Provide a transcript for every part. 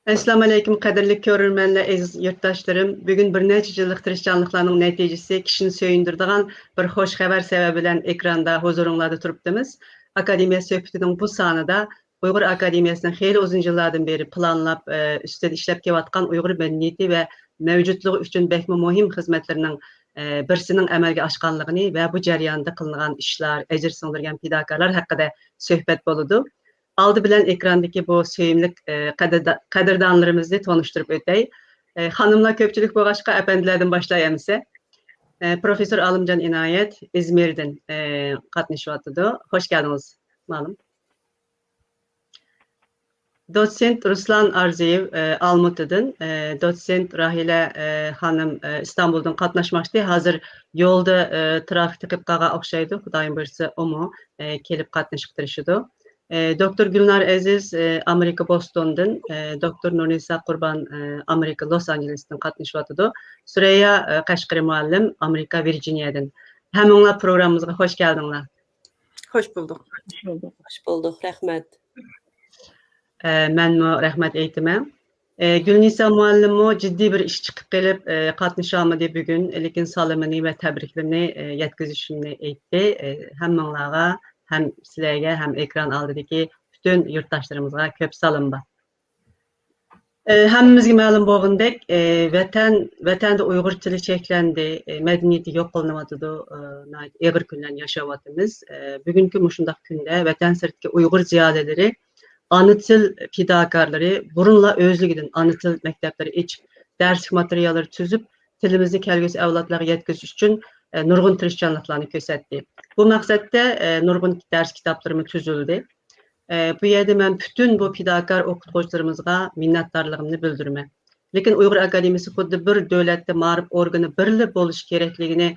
Assalamu alaykum qadrli ko'rurmanlar, aziz yurtdoshlarım. Bugun bir necha yillik tirishchanliklarning natijasi kishini söyündirdigan bir xo'sh xabar sababi bilan ekranda huzuringlarda turibdimiz. Akademiya suhbatining bu sonida Uyg'ur Akademiyasining xeyli uzun yillardan beri planlab, ustida ishlab kelayotgan Uyg'ur madaniyati va mavjudligi uchun bekmi muhim xizmatlarining birsining amalga oshganligini va bu jarayonda qilingan ishlar, ajr singdirgan fidokorlar haqida suhbat bo'ladi. Aldı bilen ekrandaki bu söyümlük kadirdanlarımızı tanıştırıp ötey. Hanımlar köpçülük boğaşka efendilerden başlayamısı. Profesör Alımcan İnayet İzmir'den katlaşıvatıdı. Hoş geldiniz malum. Doçent Ruslan Arziyev Almatı'dan, doçent Rahile Hanım İstanbul'dan katlaşmıştı. Hazır yolda trafik tıkıp kağa okşaydı. Hudayın birisi o mu kelip katlaşıp tırışıdı. Doktor Gülnar Aziz Amerika Boston'dan, Doktor Nurnisa Kurban Amerika Los Angeles'tan katlaşıvatıdı. Süreyya Kaşkari Muallim Amerika Virginia'dan. Hemen programımıza hoş geldinler. Hoş bulduk. Hoş bulduk, rahmet. Ben rahmet eğitime. Gülnisa Muallim ciddi bir iş çıkıp gelip katlaşamadı bugün. Lekin salımını ve tebriklerini yetkizişini eğitti. Hem onlara hem sizlerge hem ekran aldığındaki bütün yurttaşlarımıza köp salınba. Hemmizge ma'lum bo'lgandek, vatanda Uyg'urchilik cheklendi, madaniyati yo'q qilinmoqda, og'ir kunlarni yashayapmiz. Bugungi mushundaq kunda vatan sirtidagi Uyg'ur ziyolileri ana til fidokorlari burunla o'zligidan ana til maktablari ichib, darslik materiallar tuzib, tilimizni kelgusi avlodlarga yetkazish uchun nurg'un tirishchanliklarni ko'rsatdi. Bu maqsadda nurg'un dars kitoblarimiz tuzildi. Bu yerda men bütün bu fidokor o'qituvchilarimizga minnatdorligimni bildiraman. Lekin Uyg'ur Akademiyasi xuddi bir davlatda ma'rif organi birli bo'lishi kerakligini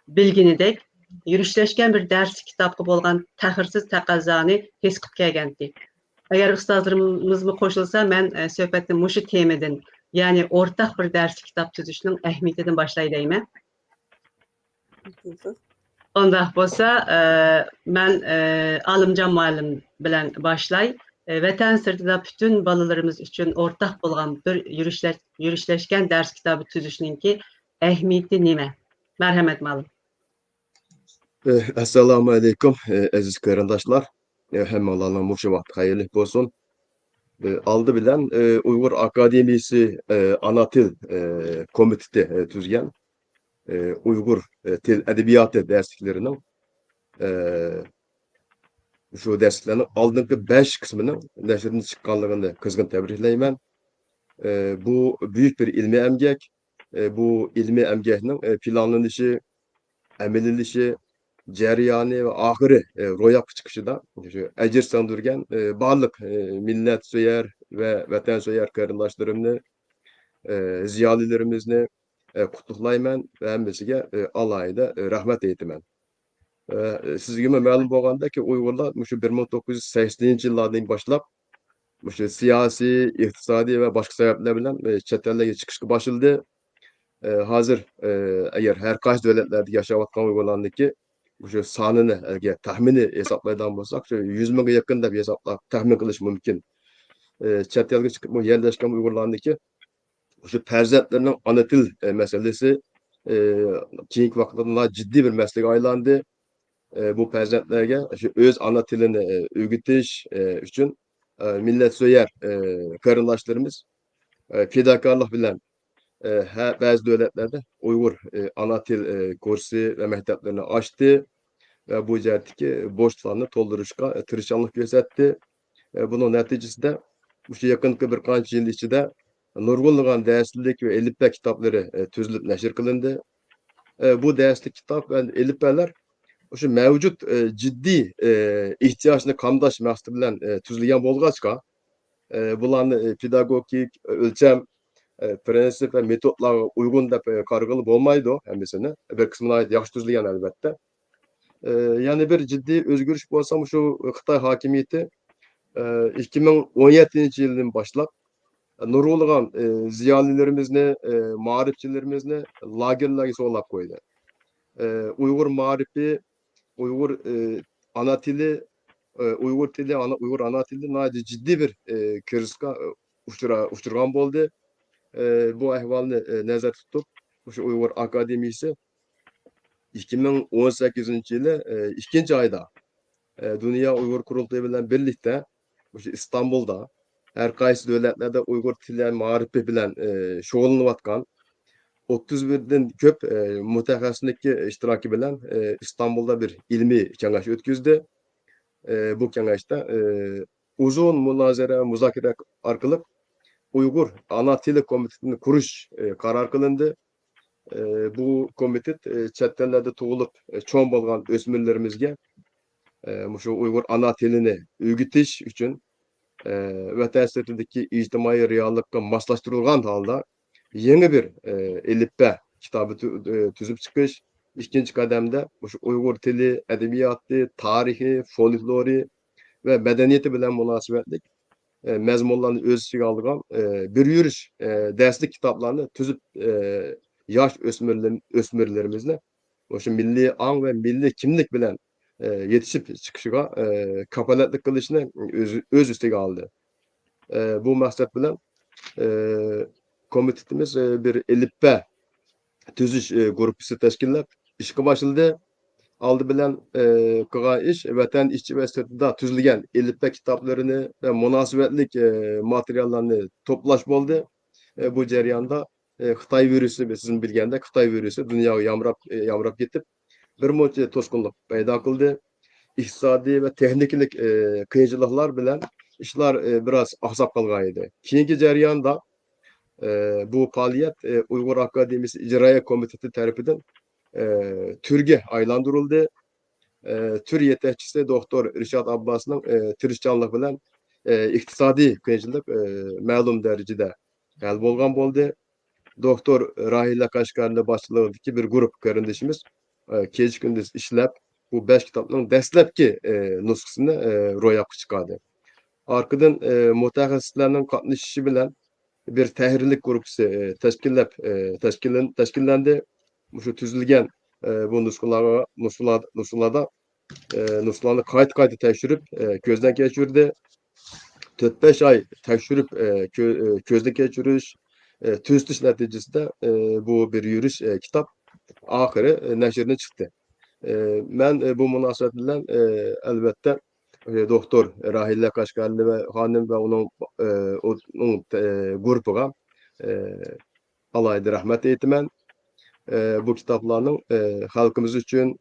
bilginidek, yurishlashgan bir dars kitobga bo'lgan tahirsiz taqozoni his qilib kelgandi. Agar ustozlarimiz qo'shilsa, men suhbatni mushu temadan, ya'ni o'rtaq bir dars kitob tuzishning ahamiyatidan boshlayman deyman. Ondaq bo'lsa, men Alımcan muallim bilan başlay. Vatan sirtida bütün balalarımız için o'rtaq bo'lgan bir yurishlashgan dars kitobi tuzishninki ahamiyati nima? Marhamat muallim. Assalamu alaykum aziz qarindoshlar. Hammalarga mushu vaqt xayrli bo'lsin. Aldı bilen Uygur Akademiyasi ana til komiteti tuzgan Uygur til edebiyatı dersliklerinin şu dersliklerin aldığındaki 5 kısmının neşrinin çıkanlığını kızgın tebrikleymen. Bu büyük bir ilmi emgek. Bu ilmi emgenin planlanışı, emelilişi, ceryanı ve ahırı royak çıkışı da ecir sandırgen bağlık millet söyler ve vatan söyler karındaşlarımını, ziyalilerimizni kutlayman ve hemmesiga alayda rahmet eytimen. Sizge ma'lum bo'lgandaki Uyg'urlar mushu 1980-yillardan boshlab mushu siyosiy, iqtisodiy va boshqa sabablar bilan chet ellarga chiqishga boshildi. Hozir agar har qaysi davlatlarda yashayotgan Uyg'urlarniki mushu sonini agar taxmini hisoblaydigan bo'lsak, 100 mingga yaqin deb hisoblab taxmin qilish mumkin. Chet elga chiqib yerlashgan Uyg'urlarniki şu farzandlarning ana til meselesi keyingi vaqtlarda ciddi bir mesele aylandı. Bu farzandlarga şu öz ana tilini o'rgatish uchun millet söyler qarindoshlarimiz fidokorlik bilan bazı davlatlarda Uygur ana til kursi ve mekteplerini açtı ve bu yerdeki boşluklarını tolduruşka tirişanlık gösterdi. Bunun neticesinde bu yakınki bir qancha yil ichida nurg'unlagan darslik ve elifbe kitapları tuzilib nashr qilindi. Bu darslik kitap ve elifbeler şu mevcut ciddi ihtiyaçını qamdash maqsadi bilan tuzilgan bo'lg'achqa bularni pedagogik o'lcham prensip ve metodlarga uygun deb qarag'ili bo'lmaydi hammasini. Bir qismini yaxshi tuzilgan albatta. Yani bir ciddi o'zgarish bo'lsa şu Xitoy hokimiyati 2017-yildan boshlab nurg'unlagan ziyolilerimizni, ma'rifchilarimizni lagerlarga so'lab qo'ydi. Uyg'ur ma'rifi, Uyg'ur ana tili Uygur tili, Uygur ana tili naydı ciddi bir kriziska uçurgan boldu. Bu ahvalni nazar tutup, şu Uygur Akademisi 2018 yılı 2. ayda Dünya Uygur Kurultayı bilen birlikte İstanbul'da her kaysi devletlerde Uygur tili marifi bilen şoğullanıvatkan 31'den köp mutaxassislik iştiraki bilen İstanbul'da bir ilmi kengaş ötküzdü. Bu kengaşta uzun münazara, muzakere arkalık Uygur Ana Tili Komitetini kuruş karar kılındı. Bu komitet chet tillerde tugulup çoğun bolgan ösmürlerimizge muşu Uygur ana tilini ügütiş üçün vatan sırtındaki ictimai reallıkka maslaştırılgan halda yeni bir elifbe kitabı tüzüp çıkış. İkinci kademde muşu Uygur tili, edebiyatı, tarihi, folklori ve medeniyeti bilen münasebetlik mezmunlarını öz içine algan bir yürüyüş derslik kitaplarını tüzüp yaş ösmürlerimizle şu milli an ve milli kimlik bilen yetişip çıkışıga kapalatlık kılışını öz üstüge aldı. Bu maksat bilen komitetimiz bir elifbe tüzüş grupisi teşkillep işe başladı. Aldı bilen kıga iş vatan işçi ve sırtında tüzülgen elifbe kitaplarını ve münasebetlik materyallarını toplaş boldu. Bu cereyanda Xitay virüsü sizin bilgende Xitay virüsü dünyayı yamrap gitip bir moçe toskunluk payda kıldı. İqtisadi ve texniklik kıyıcılıklar bilen işler biraz ahsap kalgan idi. Keyinki cereyanda bu faaliyet Uygur Akademisi İcraya Komiteti tarafidan türge aylandırıldı. Tür yetekçisi Doktor Rişat Abbas'ın tirişçanlık bilen iktisadi kıyıcılık ma'lum derecede hal bolgan boldu. Doktor Rahila Kaşgar'ın başçılığındaki bir grup kardeşimiz keç gündüz işlep bu 5 kitapның dastlabki nuskasını ro'yobga chiqardi. Arkadan mutaxassislarning qatnashishi bilan bir tahrirlik guruhi tashkillendi. Shu tuzilgan bu nusxalarda nusxalarni qayta tekshirib ko'zdan kechirdi. 4-5 ay tekshirib ko'zdan kechirish tuzitish natijasida bu bir yürüyüş kitap ahiri nashrdan chiqdi. Ben bu münasebet bilen elbette Doktor Rahile Kaşgarlı ve hanım ve onun grubuga alaydı rahmet eytimen. Bu kitaplarının halkımız için,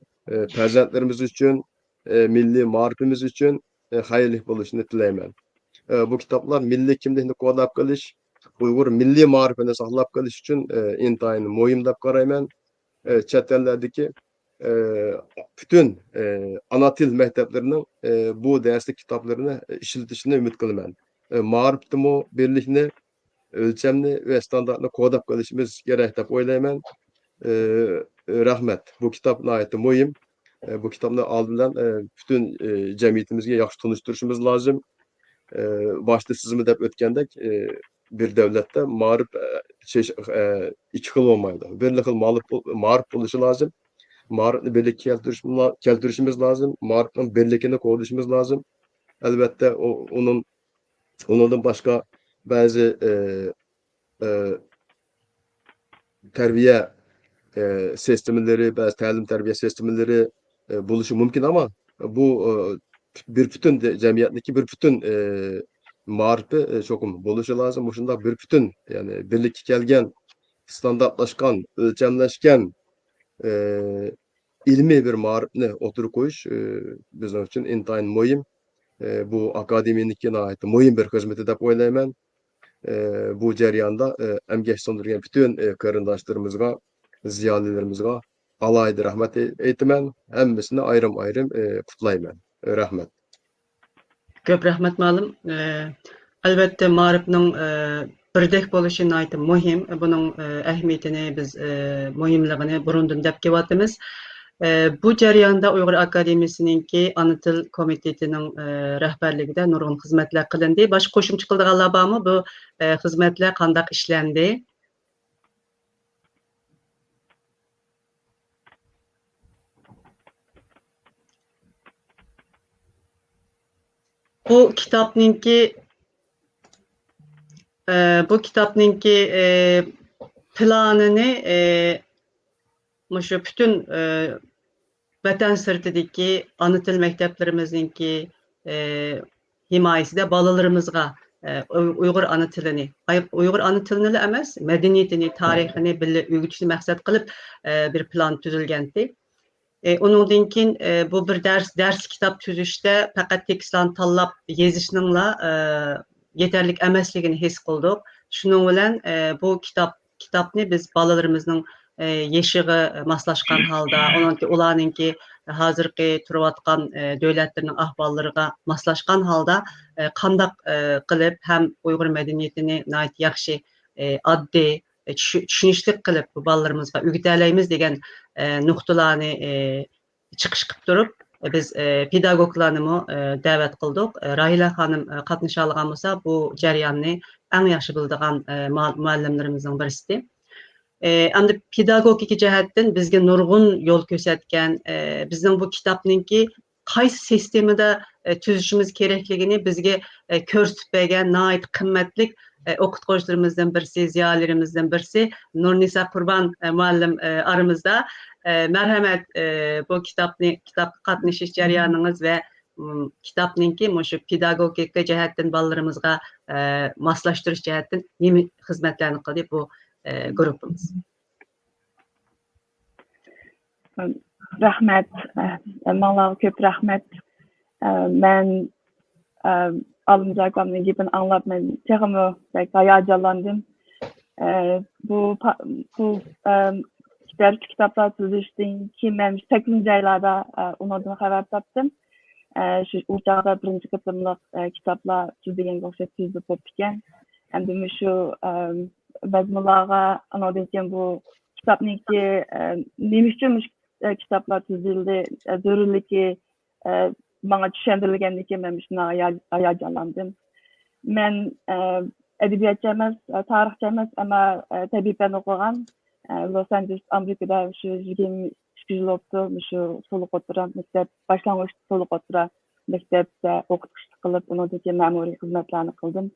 perzentlerimiz için, milli marifimiz için hayırlı buluşunu dileymen. Bu kitaplar milli kimlikni kodlap kılış, Uygur milli marifini saklap kılış için intayını muhim karayman. Chet ellerdeki bütün ana til mekteplerinin bu derslik kitaplarını işletişine ümit kılıman. Marifni birlikni, ölçemni ve standartını kodap kılışımız gerek dep oylayman. Rahmet. Bu kitap nayeti muhim. Bu kitapны aldından bütün cemiyetimizge yaxşı tanıştırışımız lazım. Başta sizimi dep ötkendek bir devlette marif iki xil olmaydı. Bir xil marif buluşu lazım. Marifni birlikte keltirişimiz lazım. Marifnin birlikini kovuluşumuz lazım. Elbette ondan başka bazı terbiye sistemleri, bazı talim terbiye sistemleri buluşu mümkün ama bu bir bütün cemiyetteki bir bütün marifi çokum buluşu lazım. Bu şunda bir bütün yani birlikte kelgen, standartlaşkan, ölçemleşken ilmi bir marifni oturup koyuş bizim için intayın muhim. Bu akademiyanlikine ait muhim bir hizmeti dep oylayman. Bu cereyanda emgeç söndürgen bütün karındaşlarımızga, ziyalilerimizga alaydı rahmet eytimen. Hemmisini ayrım kutlayman. Rahmet. Köp rahmet malum. Elbette marifning birdek bo'lishi nihoyatda muhim. Buning ahamiyatini biz muhimligini burundan deb kelyapmiz. Bu jarayonda Uyg'ur Akademiyasininki Ana til komitetining rahbarligida nurg'un xizmatlar qilindi. Boshqa qo'shimcha qiladiganlar bormi? Bu xizmatlar qanday ishlandi? Bu kitapninki planını şu bütün vatan sırtidaki ana til mekteplerimizinki himayesinde balalarımızga Uygur ana tilini, Uygur ana tilini emas, medeniyetini, tarihini bile öğütüşünü maksat kılıp bir plan tüzülgendi. Onundan keyin bu bir ders kitap tüzüşte fakat tekstlan tanlap yazışınınla yeterlik emasligini his kıldık. Şunun bilen bu kitapni biz balalarımızın yeşiği maslaşkan halda, ularninki hazırki turvatkan devletlerinin ahvallarına maslaşkan halda kandak kılıp hem Uygur medeniyetini nait yaxşı addi düşünüşlük kılıp bu balalarımızga ögüteleyimiz degen noktalarını çıkış kılıp durup biz pedagoglarını davet kıldık. Rahila hanım katnışalığan bolsa bu jaryanni en yaxşı bildiğin muallimlerimizden birisi. Endi pedagogik jihatdan bizga nurg'un yo'l ko'rsatgan, bizning bu kitobninki qaysi sistemada tuzishimiz kerakligini bizga ko'rsatib bergan nihoyat qimmatli o'qituvchilarimizdan birisi, ziyolilarimizdan birisi Nurnisa Qurban muallim aramizda. Marhamat, bu kitobga qatnashish jaryoningiz va kitobninki shu pedagogik jihatdan bolalarimizga moslashtirish jihatdan nima xizmatlarni qildi bu grubumuz. Rahmet, Mağlağa köp rahmet. Ben alınacağım gibi anlap ben çağımı hayacanlandım. Bu ders kitaplar tuzuştuğum ki ben 8. aylarda onlardan haber taptım. Şu uçakta birinci kısımlık kitaplar tuzduğum yoksa tuzdu popken. Hem de şu Bezmulağa anladığım bu kitapniki neymişçiymiş kitaplar tuzuldu. Zorunlu ki bana düşündürülgenlik ben şuna hayacanlandım. Ben edebiyatçı emas, tarihçi emas ama tabii ben okugan Los Angeles Amerika'da şu 23 yıl oldu. Şu soluk oturan mektep, başlangıç soluk oturan mektepte okutuşluk kılıp onundaki memuri hizmetlerini kıldım.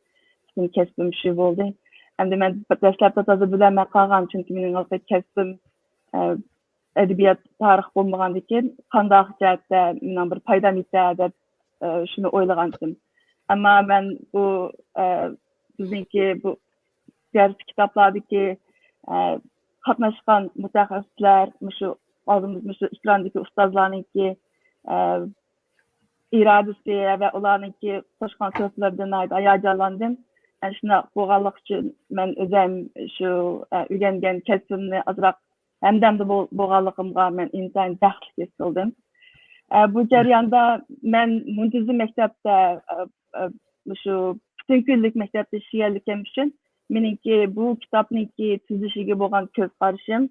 Şimdi kesbim şu oldu. Hem de ben derslerde taze bilemem kalgan çünkü benim altta kesbim edebiyat tarih olmagan diken qandaq jihatda men bir paydam yetadi deb şunu o'ylagandim. Ama ben bu bizniki bu ders kitaplardaki qatnaşkan mutaxassislar, şu aldığımız şu İslamdaki ustazlarınki iradesi ve onlarınki qo'shgan so'zlardan hayacanlandım. Yani şuna boğallık için ben özüm şu öğrengen kesbimni azrak hemden de boğallıkımga ben insan dahil kesildim. Bu jarayonda ben muntazam mektepte şu bütün günlük mektepte şiirlikem için meniki bu kitapniki tuzuşuga bo'lgan ko'z qarashim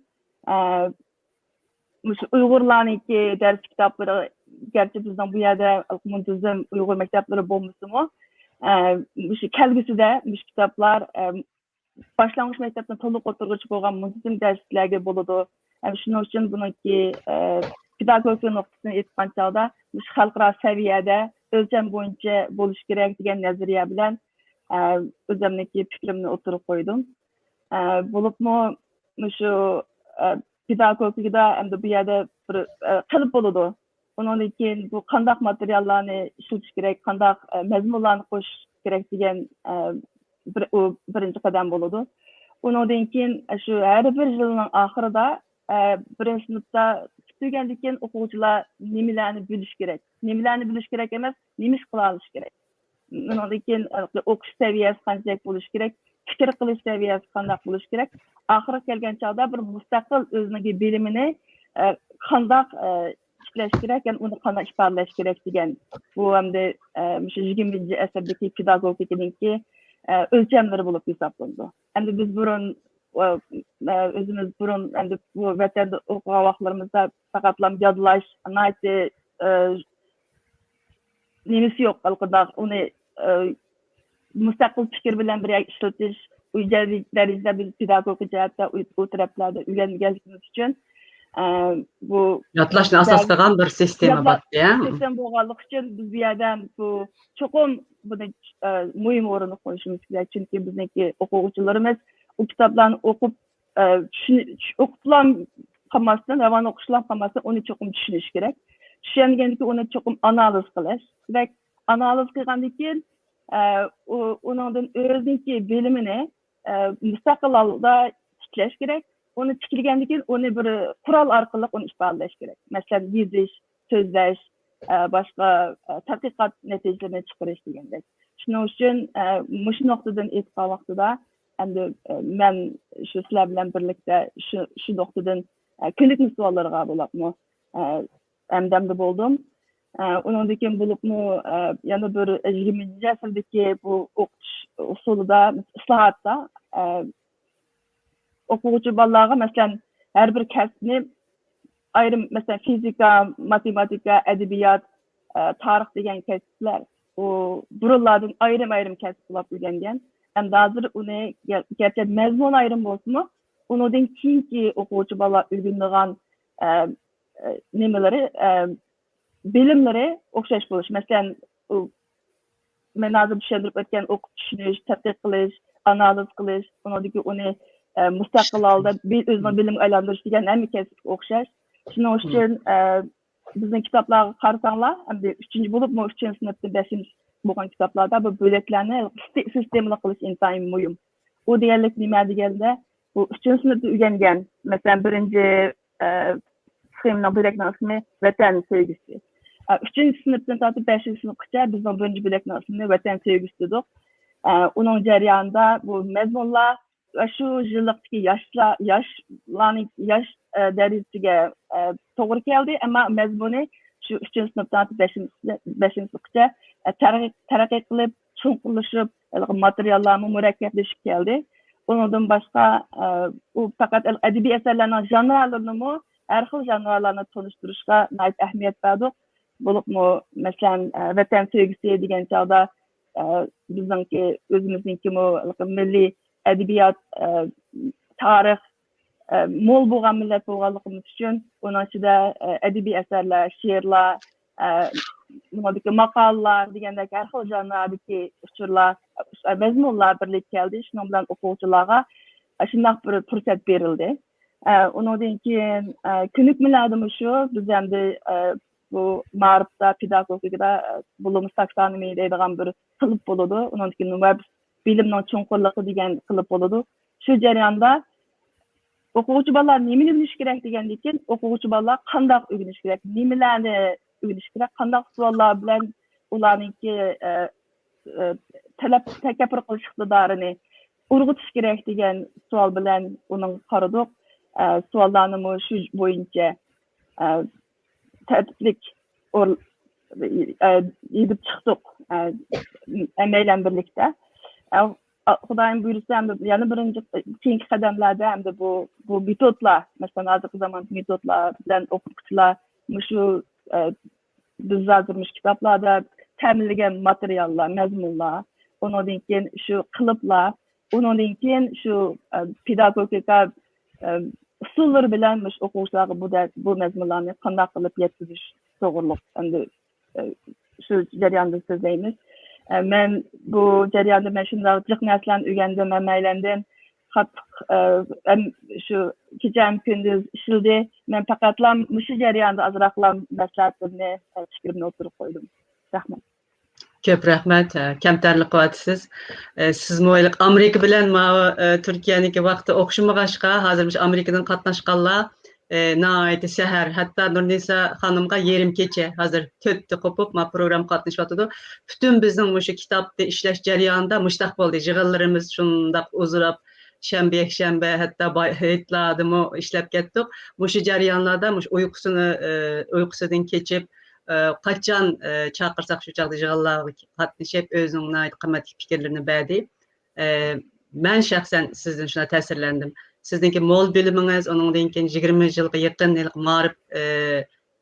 Uyg'urlarniki ders kitapları gerçi bizden bu yerde muntazam Uyghur mektepleri bo'lmasimi şu kelgüsüde bu kitaplar başlangıç mektepten to'liq o'tirg'ich bo'lgan muntazam darslarga bo'ladi. Shuning uchun buniki pedagogik nuqtasini aytgan chog'da xalqaro saviyada o'lcham bo'yicha bo'lish kerak degan nazariya bilan o'zimniki fikrimni o'tirib qo'ydim. Bo'libmi shu pedagogikada endi bu yerda bir qilib bo'ladi. Ondan keyin bu qandaq materiallarni ishlatish kerak, qandaq mazmunlarni qo'shish kerak degan birinchi qadam bo'ladi. Ondan keyin shu har bir yilning oxirida birinchi sinfda tugagandan keyin o'quvchilar nimalarni bilish kerak, nimalarni bilish kerak emas, nima ish qila olish kerak. Ondan keyin o'qish saviyasi qanchalik bo'lishi kerak, fikr qilish saviyasi qanday bo'lishi kerak. Oxiri kelgan chog'da bir mustaqil o'zining bilimini qanday ishlash kerak, yani uni qanday ifodalash kerak degan bu hamda shu 20. asrdagi pedagogikaningki o'lchamlari bo'lib hisoblandi. Endi biz burun o'zimiz burun endi bu vatanda o'qigan vaqtlarimizda faqatlam yodlash, anaysi nimasi yo'q qilqidaq uni mustaqil fikr bilan bir ishlatish darajada biz pedagogik jihatda u taraflarda o'rganganligimiz uchun Bu Yatlaşını asas kılgan bir sistemi Yatla- var ya. sistem bolganlyk üçin biz bu yerden bu çokum bunu mühim orunu koyuşumuz gerek. Çünkü bizdeki okuyucularımız o kitaplarını okup okutulan kamasından, revan okuşulan kamasından onu çokum düşünüş gerek. Düşüngenlik onu çokum analiz kılış. Ve analiz kılgandan keyin onun özündeki bilimini müstakil alda tikleş gerek. Onu tikilgendan keyin onu bir kural arkalı onu ifadeleş gerek. Mesela diziş, sözleş, başka tadqiqat neticelerini çıkarış degендek. Şunun üçün şu noktadan etiqa vaqtida endi men şu sizler bilen birlikte şu noktadan günlük suallarga bolapmı emdemde boldum. Ondan keyin bolupmu yana bir 20. asırdaki bu okuş usulida islahatda okuvchi bolalarga masalan her bir kasbni ayrım mesela fizika, matematika, edebiyat, tarih degan kasblar o buralardan ayrım kasb bulup öğrengen. Hem de hazır onu gerçekten mezmun ayrım bolsunmu, ondan keyinki okuvchi bolalar öğrendiğin nemeleri, bilimleri okşaş buluş. Mesela men hazır düşündürüp ötken okup düşünüş, tadqiq qilish, analiz qilish, onu müstakil alda özüne bilim aylandırış degan hem kasb okşaş. Şunun üçün bizning kitaplarga qarasanlar, endi 3-chi bo'libmi 3-chi sinfda 5-chi bo'lgan kitaplarda bu böleklarni sistemli qilish intayin muhim. O deganlik nima deganda, bu 3-chi sinfda o'rgangan, masalan, birinchi sxemaning bölekning ismi Vatan sevgisi. 3-chi sinfdan tortib 5-chi sinfgacha bizning birinchi bölekning ismi Vatan sevgisi dedik. Uning jarayonida bu mazmunlar şu yıllıktaki yaş derecesiga to'g'ri keldi, ama mezmuni şu 3-chi sinfdan 5-chi sinfgacha taraqqiy qilib, cho'nqurlashib, materiallarni murakkablashib keldi. Ondan başqa u faqat adabiy asarlarning janrlarini, har xil janrlarni tanishtirishga ahamiyat berdik. Bo'libmi, masalan, Vatan sevgisi degan chog'da bizningki o'zimizniki milliy edebiyat, tarix mo'l bo'lgan millat bo'lganligimiz uchun uning ichida adabiy asarlar, she'rlar, maqolalar degandek har xil janrdagi uchurlar, mazmunlar birlik keldi. Shuning bilan o'quvchilarga shunday bir fursat berildi. Undan keyin ko'nikmalarimiz shu, biz endi bu ma'rifda, pedagogikada bulimiz taksonomiya deydigan bir qilib bo'ladi. Undan keyin bilimning cho'nqurligi degan qilib bo'ladi. Shu jarayonda o'quvchi bolalar nimani bilish kerak degandan keyin o'quvchi bolalar qanday o'rganish kerak, nimalarni o'rganish kerak, qanday savollar bilan ularningki takabbur qilish iqtidorini urg'utish kerak degan savol bilan uni qaradik. Savollarni shu bo'yicha tartiblik yedib chiqdik emeyle birlikte. Xudoyim buyursa yana birinchi keyingi qadamlarda hamda bu metodlar, masalan hozirgi zamon metodlar bilan o'quvchilar shu biz yozdirmish kitoblarda ta'minlagan materiallar, mazmunlar, undan keyin shu qiliblar, undan keyin shu pedagogika usullari bilan o'quvchilarga bu mazmunlarni qanday qilib yetkazish to'g'riliq endi shu jarayonda so'zlaymiz. Men bu jarayonda men shunday jiq narsalarni o'rgandim, maylandim. Shu kecha kunduz ishildi. Men faqatlam shu jarayonda azroqlam maslahatlarni fikrimni o'tirib qo'ydim. Rahmat. Köp rahmet. Kamtarlik qılatsız. Siz moylik Amerika bilen Türkiye'ninki vaqti o'xshamagancha hozir Amerikadan qatnashganlar naayeti seher, hatta Nurnisa hanımga yerim keche hazır töttü kopup program qatnashyapti. Bütün bizning mushu kitobni ishlash jarayonida mushtaq bo'ldi. Yig'inlarimiz shundaq uzrab shanba hatta baytladimi ishlab ketdik. Mushu jarayonlarda uyqusidan kechib qachon chaqirsak shu chaqda yig'inlarga qatnashib o'zining qimmatli fikrlarini berdi. Men shaxsan sizdan shuna ta'sirlandim. Sizdeki mol biliminiz, onundan keyin 20 yılga yaqin ma'rif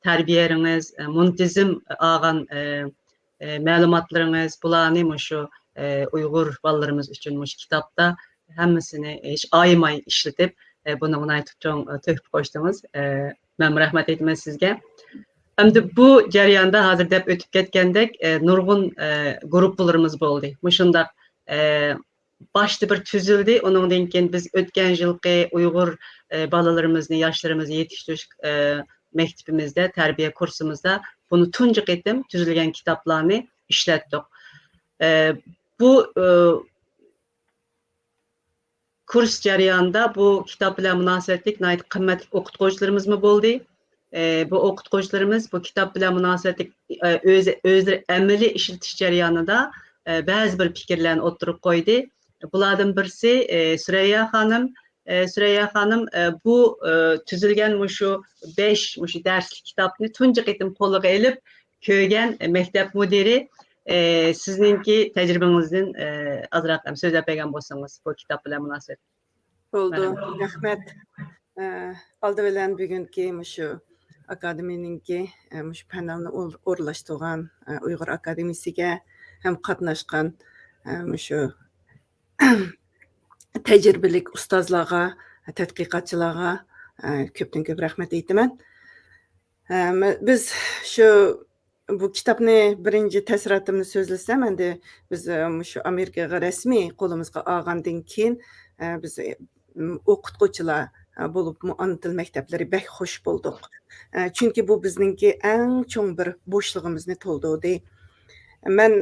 tarbiyalaringiz, muntizim algan ma'lumotlaringiz, bularni shu Uyg'ur bolalarimiz uchun shu kitobda hammasini hech ayamay ishlatib, buni aytib cho'ng to'kib qo'yshdingiz. Ben rahmet etmez sizge. Endi bu jarayonda hozir deb o'tib ketgandek nurg'un gruppalarimiz bo'ldi. Mushundaq başta bir tüzüldü. Onundan keyin biz o'tgan yılki Uyg'ur balalarimizni, yoshlarimizni yetiştirish mektebimizde, terbiye kursumuzda bunu tunji qitim tuzilgan kitaplarni ishlatdik. Bu kurs jarayonida bu kitap bilan munosabatlik qimmatli o'qituvchilarimiz bo'ldi. Bu o'qituvchilarimiz bu kitap bilan munosabatlik o'zlari amaliy ishlatish jarayonida ba'zi bir fikrlarni o'tirib qo'ydi. Bulardan birisi Süreyya Hanım. Süreyya Hanım bu tüzülgen şu 5 derslik kitapni tunji qitim qo'liga elib ko'rgan mektep müdiri. Sizinki tecrübenizden azroq so'zlab bergan bo'lsangiz bu kitap bilan munosabat. Oldu. Rahmet. Aldı bilen bugünkü şu akademininki şu panelni o'rlashtirgan Uyg'ur akademisiga hem qatnashgan şu tecrübelik ustozlarga, tadqiqotchilarga ko'pdan ko'p rahmat aytaman. Biz şu bu kitapni birinci təsəratımni so'zlasam, endi biz şu Amerikaga rasmiy qo'limizga olgandan keyin biz o'qituvchilar bo'lib ana til maktablari bek xush bo'ldik. Chunki bu bizningki eng cho'ng bir bo'shlig'imizni to'ldirdi. Men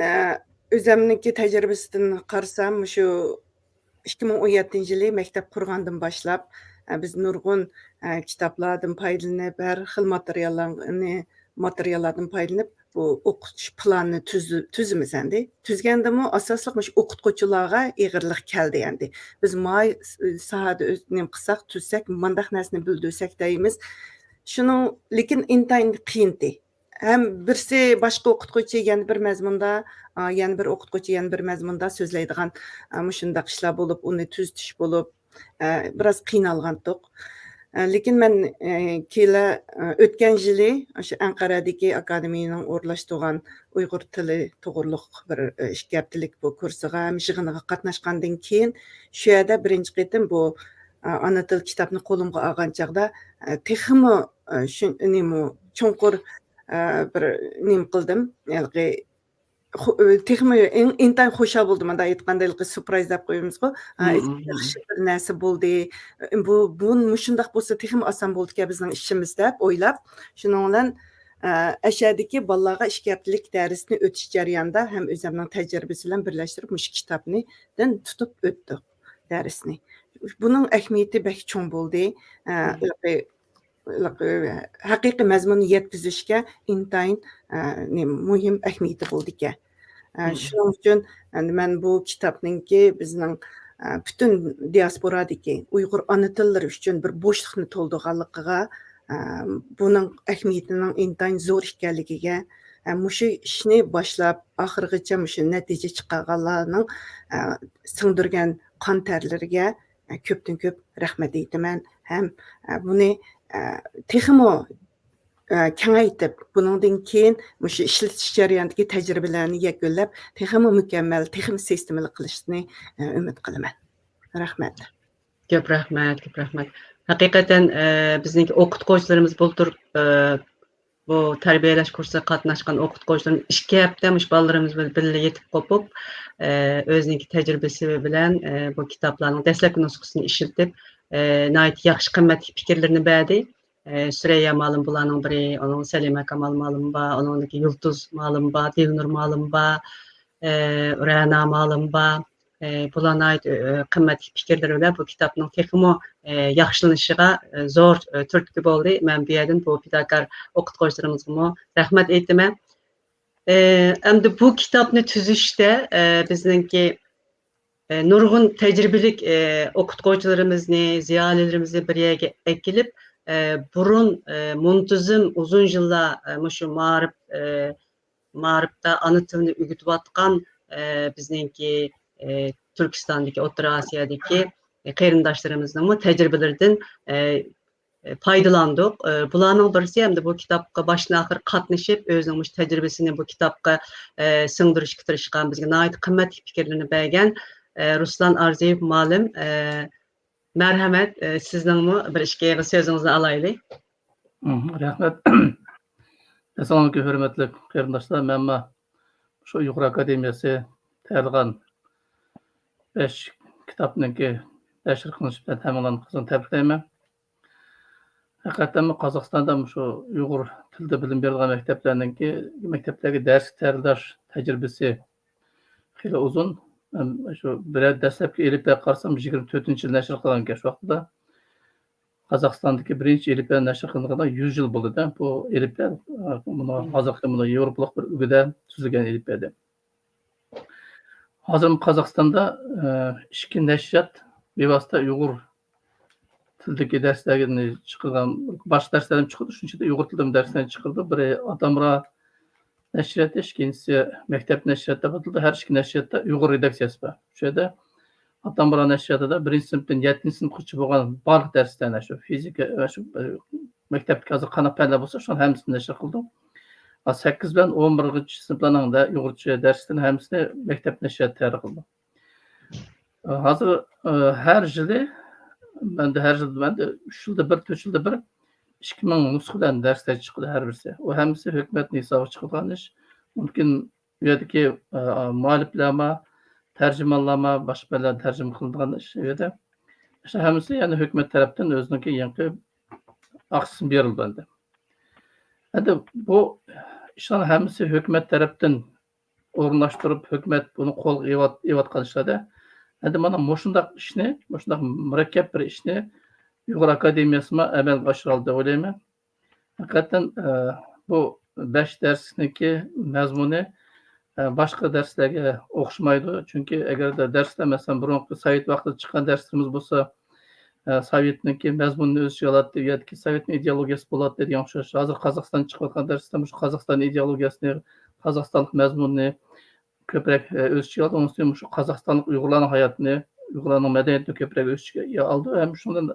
o'zimningki tajribasidan qarasam, şu 2017-yili maktab qurgandan boshlab biz nurg'un kitaplardan foydalanib, har xil materiallardan foydalanib bu o'qitish planini tuzimiz endi. Tuzgandami asosliq o'qituvchilarga ig'irlik keldi endi. Biz may sohada nim qilsak, tuzsak, mandaq narsani bildirsak deymiz. Shuning lekin intayin qiyinti. Hem birisi boshqa o'qituvchi yana bir mazmunda, yana bir o'qituvchi yana bir mazmunda so'zlaydigan shundaq ishlar bo'lib, uni tuzitish bo'lib, biroz qiynalgandik. Lekin men kela o'tgan yili o'sha Anqaradagi akademiyaning o'rlashtirgan Uyg'ur tili to'g'riliq bir ishgaptilik bu kursiga, yig'iniga qatnashgandan keyin shu yerda birinchi qitim bu ana til kitobni qo'limga olgan chaqda texmi shu chunqur bir nim qildim. Ya'ni texmi intayin xushal bo'ldim. Manda aytgandek surprize deb qo'yamiz-ku. Yaxshi bir narsa bo'ldi. Bu shundaq bo'lsa texmi oson bo'ldi-ku bizning ishimiz deb o'ylab, shuning bilan ashadagi bolalarga ishgaptilik darsini o'tish jarayonida ham o'zimning tajribasi bilan birlashtirib mush kitobni tutib o'tdik darsni. Buning ahamiyati bek cho'ng bo'ldi. Haqiqiy mazmunni yetkazishga intayin muhim ahamiyati bo'ldi ekan. Shuning uchun men bu kitobningki bizning butun diasporadagi Uyg'ur ona tillari uchun bir bo'shliqni to'ldirganligiga, buning ahamiyatining intayin zo'r ekanligiga, mushu ishni boshlab oxirigacha mushu natija chiqarganlarning singdirgan qon terlariga ko'pdan ko'p rahmat aytaman. Ham buni texmo kengaytib, buningdan keyin mushu ishlatish jarayonidagi tajribalarni yakunlab, texmo mukammal, texmo sistemali qilishni umid qilaman. Rahmat. Ko'p rahmat, ko'p rahmat. Haqiqatan bizningki o'qituvchilarimiz bo'ldir bu tarbiyalash kursiga qatnashgan o'qituvchilarimiz 2 hafta bolalarimiz bilan birga yetib qopib, o'zining tajribasi bilan bu kitoblarning dastlabki nusxasini ishlatib, nihoyat yaxshi qimmatli fikrlarni berdi. Süreyya malum bularning biri, onun Selima Kamal malum ba, onundaki Yıldız malum ba, Dilnur malum ba, Rana malum ba. Bularning ait qimmatli fikrlari bilan bu kitobning texmo yaxshilanishiga zo'r turtki bo'ldi. Men bu yerdan bu fidokor o'qituvchilarimizga rahmat aytaman. Endi bu kitobni tuzishda bizningki nurg'un tajribelik o'qituvchilarimizni, ziyolilarimizni bir yerga ekilib, burun muntazam uzun yillar shu ma'rifda ana tilni o'rgatayotgan bizningki Türkistondagi, O'rta Osiyodagi qarindoshlarimizni tajribalaridan foydalandik. Bularning birisi ham bu kitobga boshdan oxir qatnashib, o'zining tajribasini bu kitobga singdirishga tirishgan, bizga nihoyat qimmatli fikrlarni bergan Ruslan Arziyev muallim. Merhamet, sizden bir işkeye sözünüzü alaylı. Rahmet. Assalamualaikum hürmetli qarindoshlar. Men shu Uyg'ur akademiyasi tayyorlagan 5 kitobniki nashr qilinishi bilan ta'minlanganligini tabriklayman. Haqiqatan Qozog'istonda shu Uyg'ur tilida bilim berilgan maktablarga dars tayyorlash tajribasi xeyli uzun. Shu bir dastlabki eliflar qarasam 24-yil nashr qilingan ekan. Shu vaqtda Qozog'istondagi birinchi eliflar nashr qilinganidan 100 yil bo'ldi. Bu eliflar hozirgi Yevropalik bir ulgida tuzilgan eliflar. Hozir Qozog'istonda ikki nashriyat bevosita Uyg'ur tilidagi darslarni chiqargan, boshqa darslar ham chiqdi. Shunchaki Uyg'ur tilidagi darslar chiqildi. Biri Atamra nashriyati, ikkinchisi maktab nashriyati bo'ldi. Har ikki nashriyatda Uyg'ur redaksiyasi bor. Shu yerda Atamra nashriyatida 1-sinfdan 7-sinfgacha bo'lgan barliq darslarni shu fizika, shu maktabda hozir qanaqa fanlar bo'lsa, shuni hammasini nashr qildim. 8 bilan 11-sinflarning da Uyg'urcha darslarni hammasini maktab nashriyati tayyor qildi. Hozir har yili menda 3 yilda bir, 4 yilda bir 2000 nusxadan darslar chiqdi har birisi. U hammasi hukumatning hisobiga chiqilgan ish. Mumkin bu yerdagi mualliflarma, tarjimonlarma, boshqalar tarjima qilingan ish. Bu yerda işte hammasi yani hukumat tarafdan o'ziniki yangi aqsim berildi. Endi bu ishlar hammasi hukumat tarafdan o'rinlashtirib, hukumat buni qo'lga evatgan ishlarda. Endi mana shunday ishni, shunday murakkab bir ishni Uyg'ur akademiyasi amalga oshira oldi deb o'ylayman. Haqiqatan bu 5 darsniki mazmuni boshqa darslarga o'xshamaydi. Chunki agarda darslar masalan burungi sovet vaqtida chiqqan darslarimiz bo'lsa, sovetniki mazmunini o'z ichiga oladi, yoki sovetning ideologiyasi bo'ladi degan o'xshash. Hozir Qozog'iston chiqayotgan darslar shu Qozog'iston ideologiyasini, qozog'istonlik mazmunni ko'proq o'z ichiga oldi. Undan shu qozog'istonlik Uyg'urlarning hayotini, Uyg'urlarning madaniyatini ko'proq o'z ichiga oldi. Ham shundan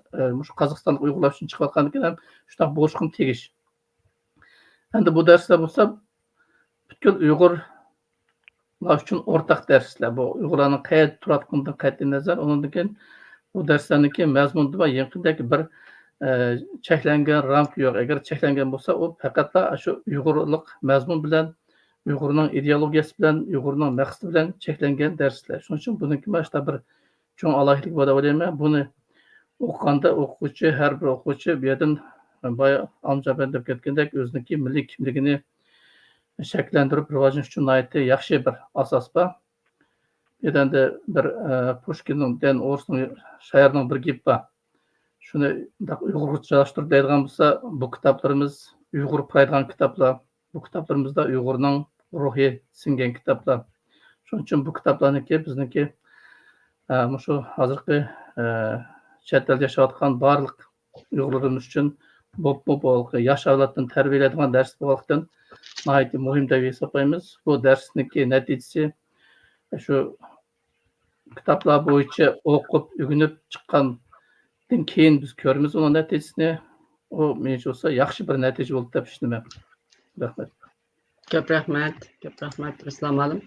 shu qozog'istonlik Uyg'urlar uchun chiqayotgandan ham shunday bo'lishqin tegish. Endi bu darslar bo'lsa, butkul Uyg'urlar uchun o'rtaq darslar. Bu Uyg'urlarning qayerda turadiganidan qat'iy nazar, undan keyin bu darslarniki mazmunida va yaqindagi bir cheklangan ramka yo'q. Agar cheklangan bo'lsa, u faqat shu Uyg'urlik mazmun bilan, Uyg'urning ideologiyasi bilan, Uyg'urning maqsadi bilan cheklangan darslar. Shuning uchun buniki mana bir cho'ng alohidlik bor deb o'ylayman. Buni o'qiganda o'quvchi, har bir o'quvchi bu yerdan boya Amjaband deb ketgandek o'ziniki milliy kimligini shakllantirib rivojlanish uchun yaxshi bir asos bor. Endi bir Pushkinning O'rsning shoirning bir gapi bor. Shuni uyg'urchalashtirib deydigan bo'lsa, bu kitoblarimiz Uyg'ur paydigan kitoblar. Bu kitoblarimizda Uyg'urning ruhi singan kitoblar. Shuning uchun bu kitoblarniki bizniki shu hozirgi chet elda yashayotgan barliq Uyg'urlarimiz uchun bu yosh avlodni tarbiyalaydigan dars bo'lgandan muhim deb hisoblaymiz. Bu darsniki natijasi shu kitoblar bo'yicha o'qib, o'rganib chiqqandan keyin biz ko'ramiz uning natijasini. U menimcha bo'lsa yaxshi bir natija bo'ldi deb ishonaman. Rahmat. Ko'p rahmat. Ruslan Malim.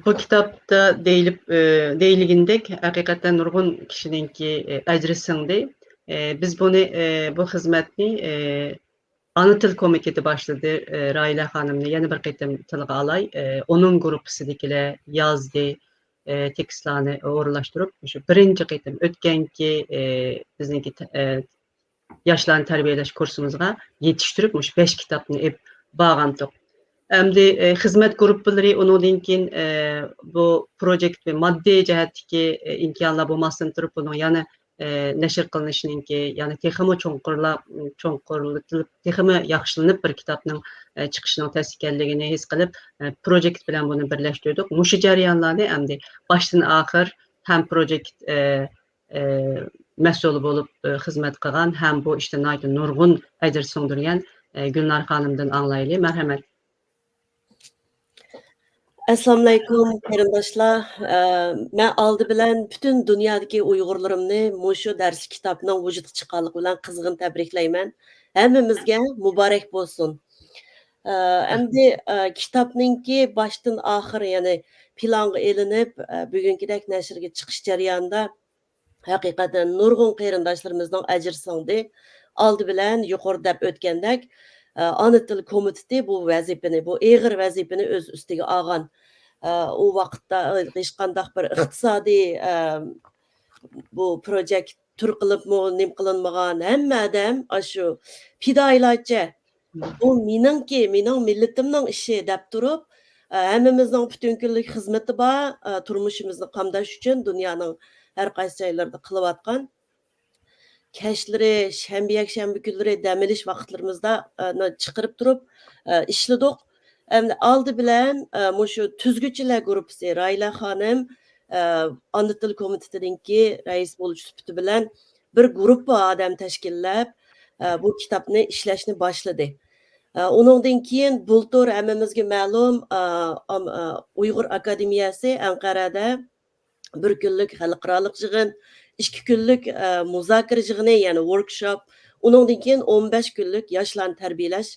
Bu kitapta deyilgindek hakikaten nurgun kişininki ecri sindi. Biz bunu bu hizmetni Ana Til Komiteti başladı Raila Hanım'la yeni bir kayıtım tılga alay. Onun grupsidikiler yazdı, tekstlerini uğurlaştırıp birinci kayıtım ötkenki bizdeki yaşlarını terbiyeleş kursumuzga yetiştirip 5 kitapını hep bağlantık. Endi hizmet grupları onundan keyin bu projekt ve maddi cihetdeki imkanlar bo'lmasdan turib bunun yani nashr qilinishiniki, ya'ni texmi cho'nqurlatilib, texmi yaxshilanib bir kitobning chiqishining tez ekanligini his qilib, projekt bilan buni birlashtirdik. Mushu jarayonlarni endi boshdan oxir ham projekt mas'uli bo'lib xizmat qilgan, ham bu ishda nurg'un ajr so'ndirgan Gulnar xonimdan anglaylik. Marhamat. Assalamu alaykum qarindoshlar. Men oldi bilan butun dunyodagi Uyg'urlarimni mushu dars kitobning vujudga chiqqanligi bilan qizg'in tabriklayman. Hammamizga muborak bo'lsin. Endi kitobningki boshdan oxir, ya'ni planga elinib, bugünkidek nashrga chiqish jarayonida haqiqatan nurg'un qarindoshlarimizning ajr so'ngdi. aldı bilen yukarı dep ötkendek ana til komiteti bu vazifani, bu ağır vazifani öz üstüge algan. O vaqtda hech qandaq bir iqtisodiy bu projekt tur qilibmi, nim qilinmagan hamma adam shu fidoilarcha bu mening millatimning ishi deb turib, hammamizning butun kunlik xizmati bor, turmushimizni qamdash uchun dunyoning har qaysi joylarida qilayotgan keşleri, şembe yakshanba kunlari dam olish vaqtlarimizda chiqarib turib ishladik. Endi oldi bilan shu tuzguvchilar gruppasi Rayla xonim ana til komitetininki rais bo'lish sifati bilan bir gruppa odam tashkillab bu kitobni ishlashni boshladi. Uningdan keyin bultur hammamizga ma'lum Uyg'ur akademiyasi Anqarada bir kunlik xalqaroliq yig'in, 2 kunlik muzokara yig'ini, ya'ni workshop, uningdan keyin 15 kunlik yoshlarni tarbiyalash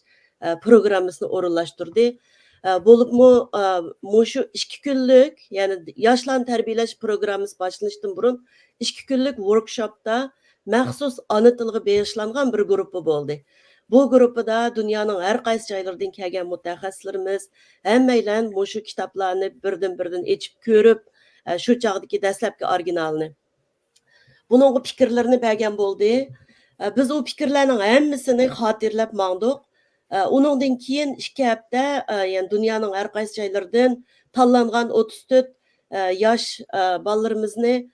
programmasini o'rinlashtirdi. Bo'libmi shu 2 kunlik, ya'ni yoshlarni tarbiyalash programmasi boshlanishdan burun 2 kunlik workshopda maxsus ona tilga bag'ishlangan bir gruppa bo'ldi. Bu gruppada dunyoning har qaysi joylaridan kelgan mutaxassislarimiz hammaylar shu kitoblarni birdan echib ko'rib, shu chog'dagi dastlabki originalni buningga fikrlarini bergan bo'ldi. Biz u fikrlarning hammasini xotirlab mangdik. Uningdan keyin 2 hafta, ya'ni dunyoning har qaysi joylaridan tanlangan 34 yosh bolalarimizni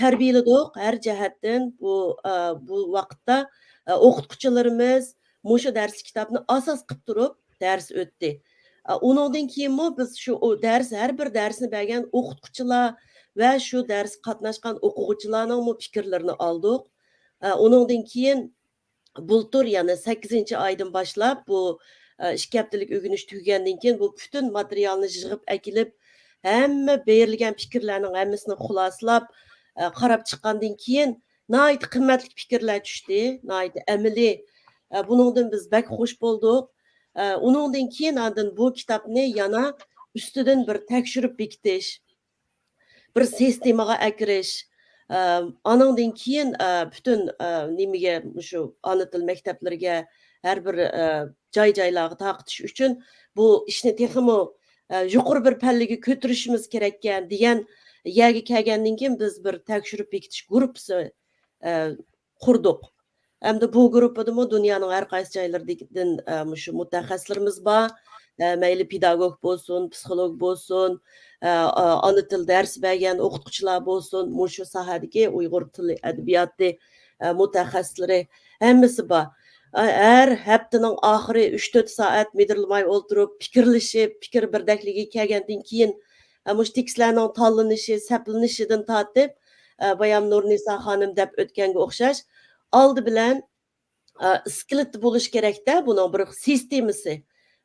tarbiyaladik har jihatdan. Bu vaqtda o'qituvchilarimiz shu dars kitobni asos qilib turib dars o'tdi. Uningdan keyinmi biz shu dars, har bir darsni bergan o'qituvchilar va shu dars qatnashgan o'quvchilarning fikrlarini oldik. Uningdan keyin bultur, ya'ni 8-oydan boshlab bu 2 haftalik o'rganish tugagandan keyin bu bütün materialni yig'ib akilib, hamma berilgan fikrlarning hammasini xulosalab qarab chiqqandan keyin nihoyat qimmatli fikrlar tushdi, nihoyat amaliy. Buningdan biz bak xush bo'ldik. Uningdan keyin bu kitobni yana ustidan bir tekshirib bekitish, bir sistemaga akirish, anandan keyin bütün nimaga shu ana til maktablariga har bir joy-joylarga taqitish uchun bu ishni texmo yuqori bir pallaga ko'tarishimiz kerak ekan degan yerga kelgandan keyin biz bir tekshirib bekitish gruppasi qurdik. Hamda bu gruppada dunyoning har qaysi joylaridan shu mutaxassislarimiz bor. Mayli pedagog bo'lsin, psixolog bo'lsin, ana til dars bergan o'qituvchilar bo'lsin, shu sohadagi Uyg'ur tili adabiyoti mutaxassislari hammasi bor. Har haftaning oxiri 3-4 soat midirlamay o'tirib, fikrlashib, fikr birdakligi kelgandan keyin shu tekstlarning tanlanishi, saplanishidan tortib, Bayam Nurnisa xonim deb o'tganga o'xshash oldi bilan skelet bo'lish kerakda, buning bir sistemasi.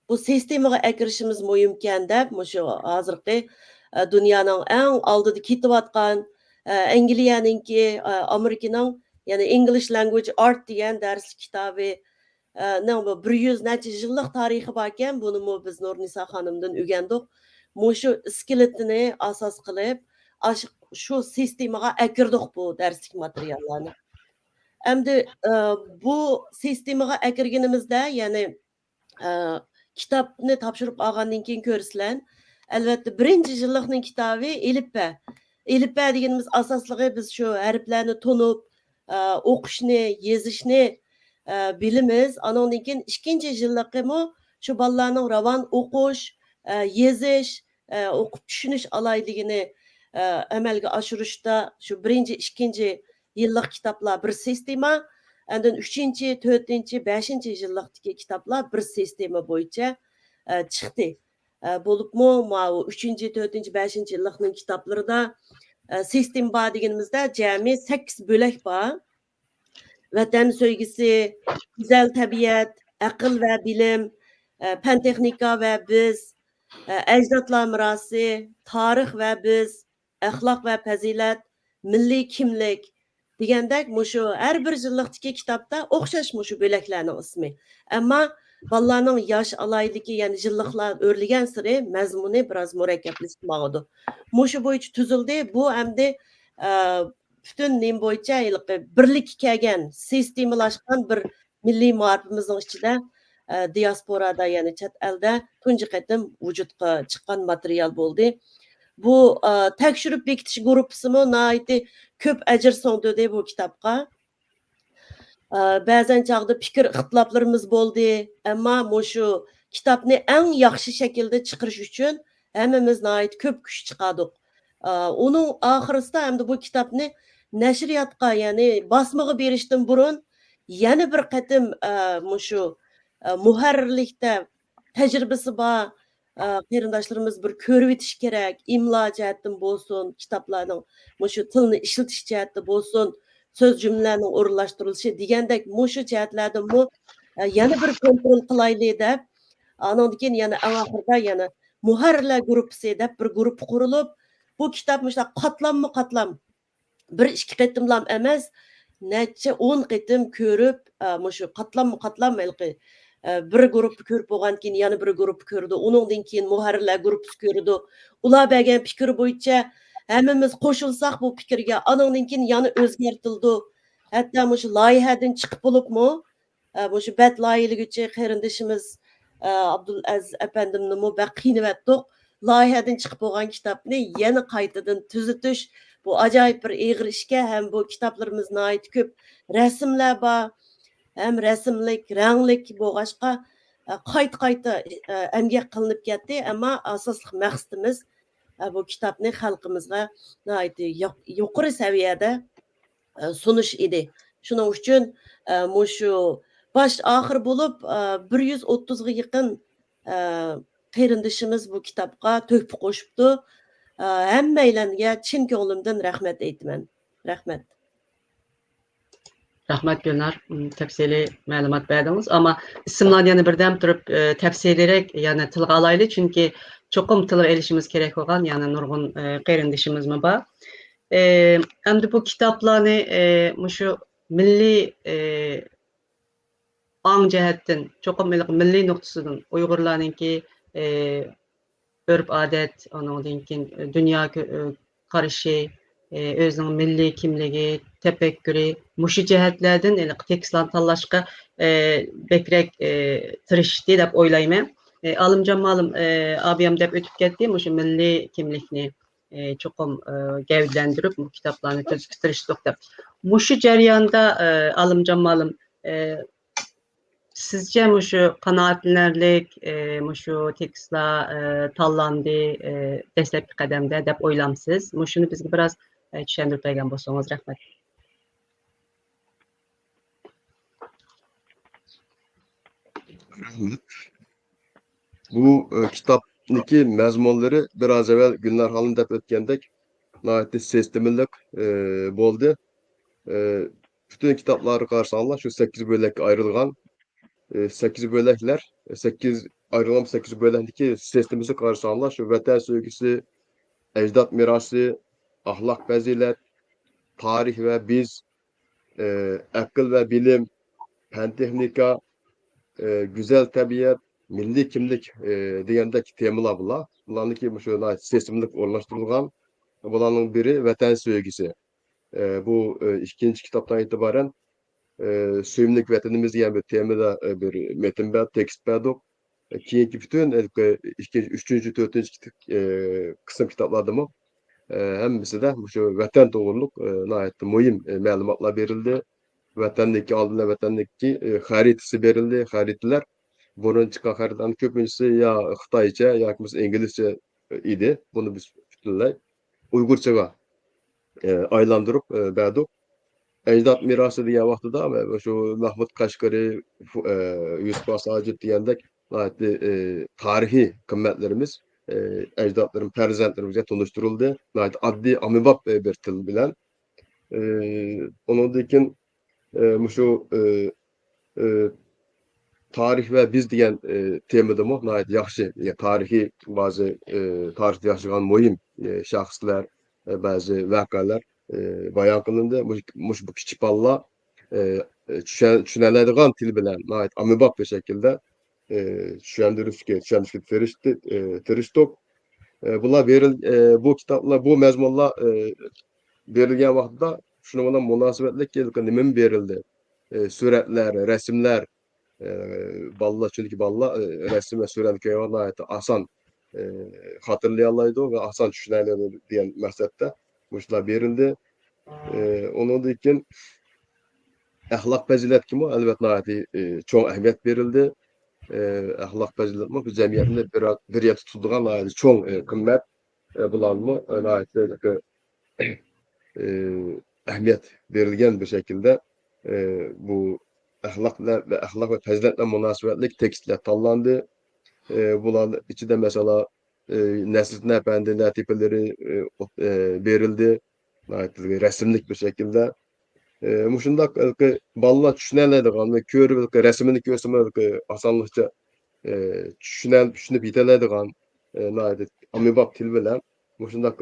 Bu sistemaga akirishimiz muhimkan deb shu hozirgi dunyoning eng oldida ketayotgan Angliyaninki, Amerikaning, ya'ni English Language Art degan dars kitobi 100 necha yillik tarixi bor ekan. Buni biz Nurnisa xonimdan o'rgandik. Shu skeletini asos qilib, shu sistemaga akirdik bu darslik materiallarni. Endi bu sistemaga akirganimizda, ya'ni kitobni topshirib olgandan keyin ko'rsizlar, albatta birinchi yillikning kitobi elifba. Elifba deganimiz asosligi biz shu harflarni tunib, o'qishni, yozishni bilimiz. Andan keyin ikkinchi yillikmi shu bolalarning ravon o'qish, yozish, o'qib tushunish olayligini amalga oshirishda shu birinchi, ikkinchi yillik kitoblar bir sistema, andan 3-chi, 4-chi, 5-chi yillikdagi kitoblar bir sistema bo'yicha chiqdi. Bo'libmi, 3-chi, 4-chi, 5-chi yillikning kitoblarida sistem bor deganimizda jami 8 bo'lak bor. Vatan so'ygisi, go'zal tabiat, aql va bilim, fan texnika va biz, ajdodlar mirosi, tarix va biz, axloq va fazilat, milliy kimlik degandek shu har bir yillikdagi kitobda o'xshash shu bo'laklarning ismi. Ammo bolalarning yosh alayligi, ya'ni yilliklar o'rlagan sari mazmuni biroz murakkablashib maqdi. Shu bo'yicha tuzildi. Bu endi bütün nim boyunca birlik kelgan, sistemalaşgan bir milliy muharibimizning ichida diasporada, ya'ni chet elda tunji qatim vujudga chiqqan material bo'ldi. Bu tekshirib bekitish gruppasimi nihoyatda ko'p ajr so'ndidi bu kitobga. Ba'zan chog'da fikr ixtiloflarimiz bo'ldi, ammo mushu kitobni eng yaxshi shaklda chiqarish uchun hammamiz nihoyat ko'p kuch chiqardik. Uning oxirisida hamda bu kitobni nashriyotga, ya'ni bosmaga berishdan burun yana bir qatim mushu muharrirlikda tajribasi bor qarindoshlarimiz bir ko'rib o'tish kerak. Imlo jihatdan bo'lsin, kitoblarning mushu tilni ishlatish jihatda bo'lsin, söz cümlelerinin o'rinlashtirilishi degandek mushu jihatlardan bu yana bir kontrol qilayli deb, andan keyin yana oxirida yana muharrirlar guruhi deb bir guruh qurilib, bu kitob mushlar qatlam bir ikki qatimlam emas, necha 10 qatim ko'rib, mushu qatlam bir guruh ko'rib bo'lgan keyin yana bir guruh ko'rdi. Uningdan keyin muharrirlar guruhi ko'rdi. Ular bergan fikr bo'yicha hammamiz qo'shilsak bu fikrga, andan keyin yana o'zgartildi. Hatto mushu loyihadan chiqib bo'libmi, mushu bat loyihalaguvchi qarindoshimiz Abdulaziz apandimni mu qiynayotdik. Loyihadan chiqib bo'lgan kitobni yana qaytadan tuzitish bu ajoyib bir ig'ir ishga, ham bu kitoblarimiz nihoyat ko'p rasmlar bor, ham rasmlik, ranglik bo'lg'ashqa qayta emgak qilinib ketdi, ammo asosli maqsadimiz bu kitobni xalqimizga yuqori saviyada sunish edi. Shuning uchun mushu bosh oxir bo'lib 130 ga yaqin qarindoshimiz bu kitobga to'hfa qo'shibdi. Hammalarga chin ko'nglimdan rahmat aytaman. Rahmat. Rahmat Gülnar, tafsili ma'lumot berdingiz. Ama isimlarni yana birden turib tafsirleyerek yani tilga alaylı çünkü çokum tilga erişimiz gerek olan yani nurgun qarindoshimiz mi bor. Endi bu kitoblarni mushu milliy ang jihatdan, çokum milliy nuqtasidan Uyg'urlarninki örf odat, ondan keyin dunyo qarashi, özünün milliy kimligi, tefekkürü, mushu jihatlardan tekstlarni tanlashga bekrek tirishdi deb o'ylayman. Alimjon ma'lum abiyam deb o'tib ketdi, mushu milliy kimlikni çokum gavdlantirib bu kitoblarni tirishdik deb. Mushu jarayonda alimjon ma'lum sizce mushu qanoatlanarlik, mushu tekstlar tanlandı dastlabki qadamda deb o'ylamsiz? Mushuni bizga biroz tushuntirib bergan bo'lsangiz rahmat. Bu kitapniki mazmunları biraz evvel Gülnar Hanım dep ötkendek nihayet sistemlik boldu. Bütün kitapları karşılanlar şu 8 bölek ayrılgan 8 bölekler 8 ayrılan 8 bölekteki sistemimizi karşılanlar şu vatan sevgisi, ecdat mirası, ahlak fazilet, tarih ve biz, akıl ve bilim, fen teknika, güzel tabiat, milli kimlik degandek temalar bunlar. Bunlarınki şu sistemlik orlaştırılgan. Bunların biri vatan sevgisi. Bu ikinci kitaptan itibaren Suyumluk vatanımız diyen bir temada bir metin var, tekst verdik. Keyinki bütün üçüncü, dördüncü kısım kitaplarda mı? Hemmisi de şu vatan doğruluk nihayet mühim malumatlar verildi. Vatandaki aldığında vatandaki haritası verildi, haritalar. Bunun çıkan haritaların köpüncüsü ya Xitayca ya İngilizce idi. Bunu biz bütünley Uygurçaga aylandırıp verdik. Ecdat mirası diye vakti da şu Mahmut Kaşgari, Yusuf Asacı diyendek tarihi kıymetlerimiz ecdatların, perzentlerimize tanıştırıldı. Adli amibab bir til bilen. Onun dikin şu tarih ve biz diyen temada mı? Yaxşı, tarihi bazı tarihte yaşayan mühim şahıslar, bazı vakalar bayan kılındı. Bu küçük balla düşünelediğin til bilen amibab bir şekilde düşündürüskü tiriştik. Bunlar bu kitaplar, bu mezmunlar verilgen vaxtda şuna bilan münasebetlik nima berildi? Suratlar, resimler, ballar çünkü ballar resim ve suratga olaydı asan hatırlay alaydı ve asan tushunaydi degan maqsadda muşlar berildi. Onun için ahlak fazilat kimi albatta çoğ ehemmiyet berildi. Ahlak fazilat mı bu cemiyetinde bir yer tutulduğun çoğ kıymet bulanma ehemmiyet verilgen bir şekilde bu ahlak ve fazilatle münasebetlik tekstler tanlandı. Bunların içinde mesela Nesrettin Efendi latifeleri verildi. Resimlik bir şekilde. Muşundaq ballar tushunaladigan va ko'rib rasmini ko'rsam osonlikcha tushunib yetadigan ommabop til bilan mushundaq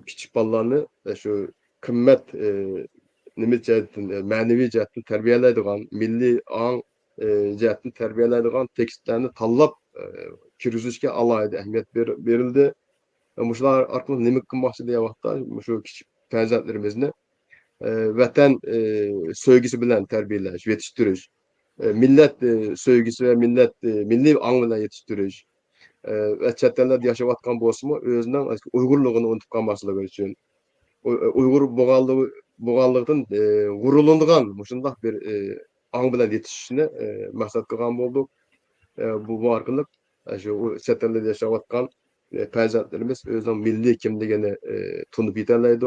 kichik ballarni shu qimmat nima jihatdan ma'naviy jihatdan tarbiyalaydigan milliy ong jihatdan tarbiyalaydigan tekstlarni tanlab kirgizishga alohida ahamiyat berildi. Mushular orqali nima qilmoqchi deyapti shu kichik farzandlarimizni vatan sevgisi bilen terbiyelaş, yetiştiriş, millet sevgisi ve milli ang bilen yetiştiriş ve chet ellarda yaşayotgan bolsa özünün Uygurluğunu unutup kalmaslığı için Uygur boğanlıqdan gurulunduğan muşundaq bir ang bilen yetişişini maksat kılgan bolduk. Bu arqılık şu chet ellarda yaşayotgan farzandlarımız özünün milli kimligini tunup yeterleydi.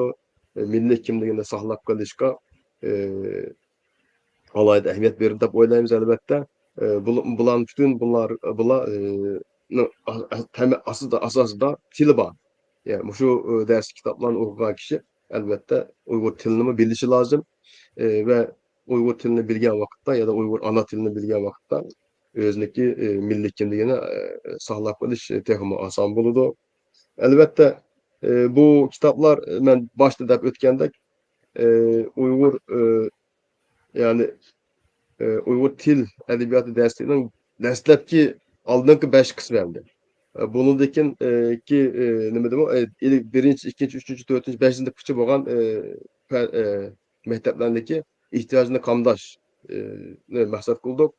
Milli kimligini saqlab qolishga alayda ahamiyat berildi deb o'ylaymiz albatta. Bular bütün bular asosida til bor. Yani şu ders kitaplarını o'qigan kishi albatta Uyg'ur tilini bilishi lozim ve Uyg'ur tilini bilgan vaqtda ya da Uyg'ur ana tilini bilgan vaqtda o'ziniki milli kimligini saqlab qolish texmi oson bo'ladi. Albatta bu kitaplar ben başta dep ötkendek Uygur yani Uygur til edebiyatı derslerinin dastlabki aldığınki 5 kısmı hem de. Bunundakin ki nima demo birinchi, ikkinchi, uchinchi, to'rtinchi, beshinchi pichi bo'lgan maktablardagi ehtiyojni qamdash maqsad qildik.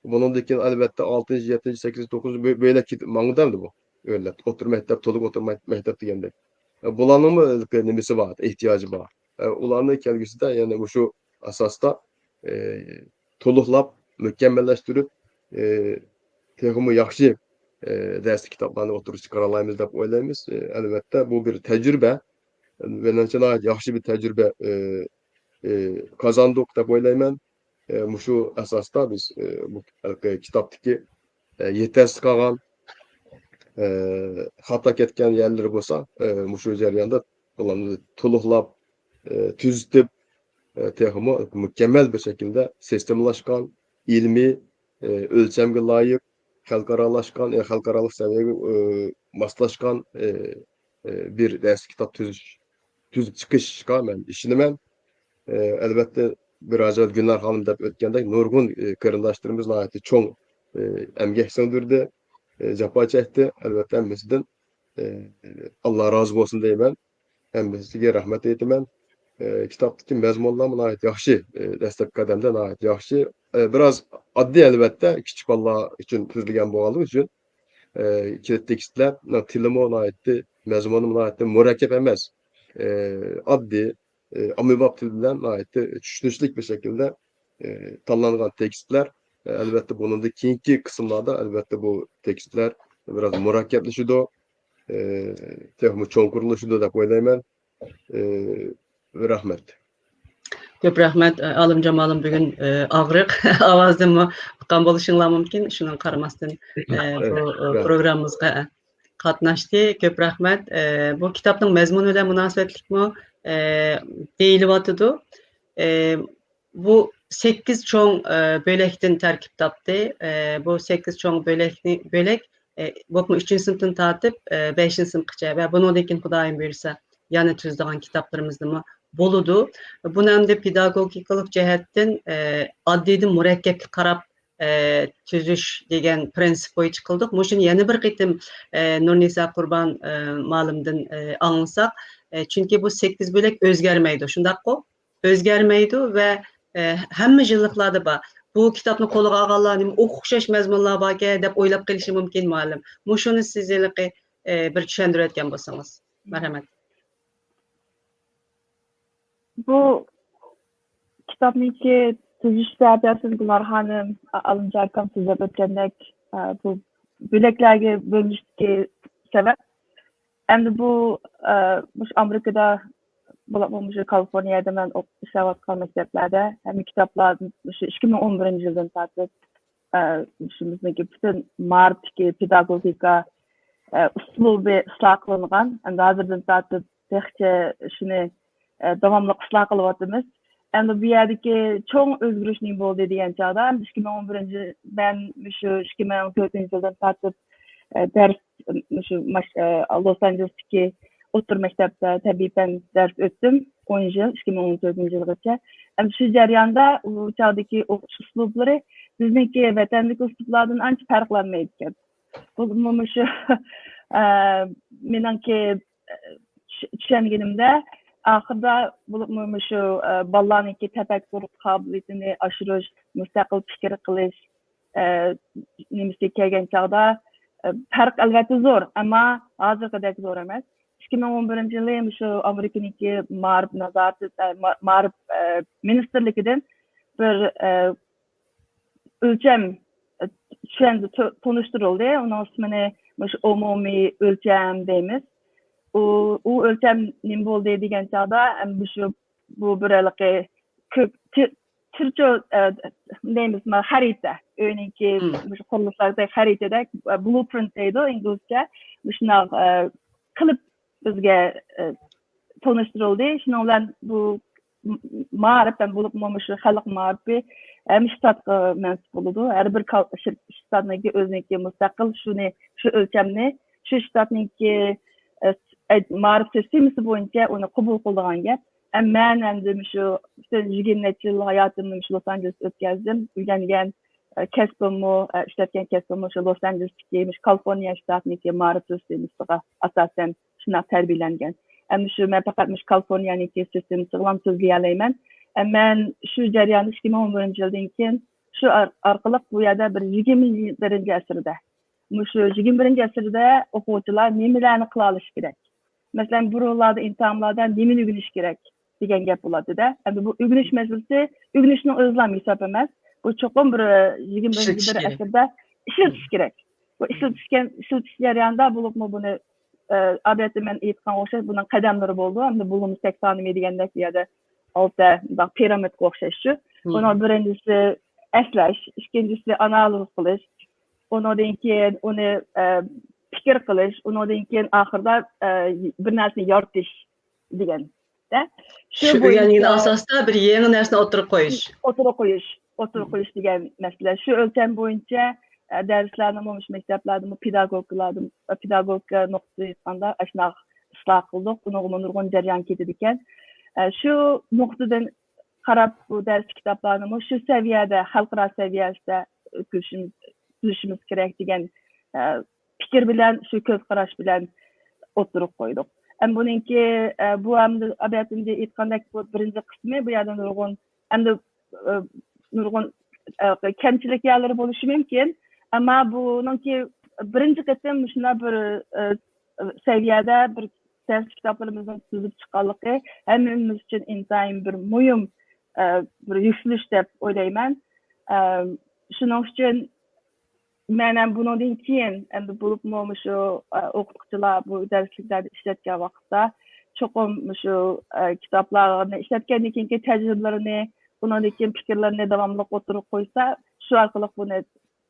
Bunundakin albatta 6, 7, 8, 9 böyle mangdamdı bu. Öyle otur mektep, toluk otur mektep degende. Bulanın mı nimesi var, ihtiyacı var. Ulanın kelgisi de yani bu şu asasta toluklap, mükemmelleştirip texmi yaxshi ders kitaplarını oturup çıkaralayımız dep oylaymiz. Elbette bu bir tecrübe. Menimce yaxshi bir tecrübe kazandık dep oylayman. Şu asasta biz bu kitaptaki yetersiz kalgan hata ketken yerleri bolsa şu jarayonda bularni to'liqlab tuzitib texmi mükemmel bir şekilde sistemlaşkan, ilmi, ölçemge layık, halkaralık seviyeye maslaşkan bir ders kitap tüzüp çıkışka men işini elbette biraz evvel Günler Hanım dep ötkendek nurgun kırındaşlarımız nahayeti çoğun emgek söndürdü, japa çekti. Elbette emmesinden Allah razı olsun deymen. Emmesiga rahmet eytimen. Kitaptaki mezmunlar nahayet yaxshi, dastlabki qadamda nahayet yaxshi. Biraz addi elbette küçük ballar için tuzilgan bo'lganligi uchun tekstlar tilimi nahayetdi, mezmuni nahayetdi murakkab emas. Addi ommabop til bilan nahayetdi tushunishlik bir şekilde tanlangan tekstler elbette bunun da keyingi kısımlarda elbette bu tekstler biraz murakkablaşadi, texmi cho'nqurlashadi deb o'ylayman. Rahmet. Köp rahmet. Alım Jamalım bugün ağrık avazımı uqqan boluşuңlar mümkün. Şunun qaramasdan bu programımızga qatnaştı. Köp rahmet. Bu kitapның mezmunu bilen münasebetlikmi deyilyaptı. Bu 8 çoğun bölekten terkip taptı. Bu 8 çoğun bölek bu 3. sınıftan tartıp 5. sınıfgacha ve bunundakin Xudoyim buyursa yana tuzdigan kitaplarımızda boludu. Bunu hem de pedagogikalik jihatdan addiydi murakkabga qarab tüzüş degan prinsip bo'yicha qildik. Mushuni yana bir qitim Nurnisa Qurban ma'lumdan anglasak, chunki bu 8 bo'lak o'zgarmaydi. Shundaqku? O'zgarmaydi va hamma yilliklarda bor. Bu kitobni qo'liga olganlarning o'xshash mazmunlar borga deb o'ylab qelishi mumkin muallim. Mushuni siz bir tushuntirayotgan bo'lsangiz. Marhamat. Bu kitobniki tuzishda Abdulaziz Hanım alınacakam size ötendek bu böleklerge bölmüşteki sebep. Hem de bu Amerika'da bulunmuş Kaliforniya'da ben işaret kalmaktaklerde hem kitaplar 2011 yıldan tartışıp şimdiki bütün Mart'ki pedagogika uslubu ıslah kılıngan hem de hazırdan tartışıp tekçe şunu devamlı ıslah kılıvatımız. Hem de bir yerdeki çok özgürlüğün bol dediğin çağda 2011 ben 2014 yıldan tartışıp ders Los Angeles'taki otur mektepte tabii ben ders öttüm 10 yıl 2014 yılgacha. Hem şu jarayonda bu çağdaki uslubları bizdeki vatandagi uslublardan ancha farqlanmaydi ekan. Bu şu menimki tushunganimda ahirda bu şu bolalarniki tafakkur qobiliyatini oshirish, mustaqil fikr qilish nimasiga kelgan chog'da farq albatta zo'r, ammo hozirgidek zo'r emas. 2011 yılı şu Amerika'nınki Ma'rif Ministerligi'den bir ölçem tanıştırıldı. Onun ismini umumi ölçem deyimiz. O ölçemin bol dediğin çağda bu böylelikle Türkçe deyimiz harita. Örneğin ki kuruluşlarda haritada blueprint deydi İngilizce. Şuna kılıp bizge tanıştırıldı. Şimdi olan bu Ma'rif ben bulup mamışı halk Ma'rifi ştatga mensup oldu. Her bir ştatniki özneki müstakil şu ölçemni şu ştatniki Ma'rif sistemisi boyunca onu kabul kıldıgan gap. Ben hem şu 20 yıl hayatımı Los Angeles ötkazdım. Bilgen kesbimi, işletken kesbimi şu Los Angeles'teki Kaliforniya ştatniki Ma'rif sistemisiga asasen şuna terbiyelengen. Hem şu ben fakat Kaliforniya'nın sistemi sağlam sözleyelim. Ben şu jarayonu 2011 yıldan keyin şu arkalık bu yada bir 21. asırda. Şu 21. asırda okuvchilar nimalarni qila olish kerak. Mesela buralarda imtihonlarda nimani o'rganish kerak degan gap bo'ladi-da. Endi bu o'rganish masalasi o'rganishning o'zlami hisob emas. Bu cho'qim bir 21. asrda ishlatish kerak. Bu ishlatish jarayonida bo'libmi buni albatta men aytgan o'xshash bunun qadamlari bo'ldi. Endi bulunmuş taksonomi degandek yerda olti piramidga o'xshash shu. Bunun birincisi eslash, ikkinchisi analiz qilish, undan keyin uni fikr qilish, undan keyin oxirida bir narsani yoritish degan. Shu o'rgangan asosda bir yangi narsani o'tirib qo'yish degan masala. Shu o'lcham bo'yicha derslarni olmuş mekteplarda pedagog nuqtasida aşnaq ıslah qildik. Buni nurg'un jarayon ketdi ekan. Shu nuqtadan qarab bu ders kitoblarni shu saviyada, xalqaro saviyasida tuzishimiz kerak degan fikr bilan, shu ko'z qarash bilan o'tirib qo'ydik. Buningki bu hamda abiyatimda aytgandek bu birinchi qismi, bu yerda nurg'un kamchilik yerlari bo'lishi mumkin. Ama bununki birinci kısım şuna bir seviyede bir ders kitaplarımızın tuzib chiqqanligi hammamiz uchun intayin bir muhim bir yükseliş deb o'ylayman. Shuning uchun men ham bundan keyin endi bo'libmi shu o'qituvchilar bu darsliklarda ishlatgan vaqtda cho'qim shu kitoblarni ishlatgandan keyingi tajribalarini, undan keyin fikrlarini davomli o'tirib qo'ysa, shu orqali buni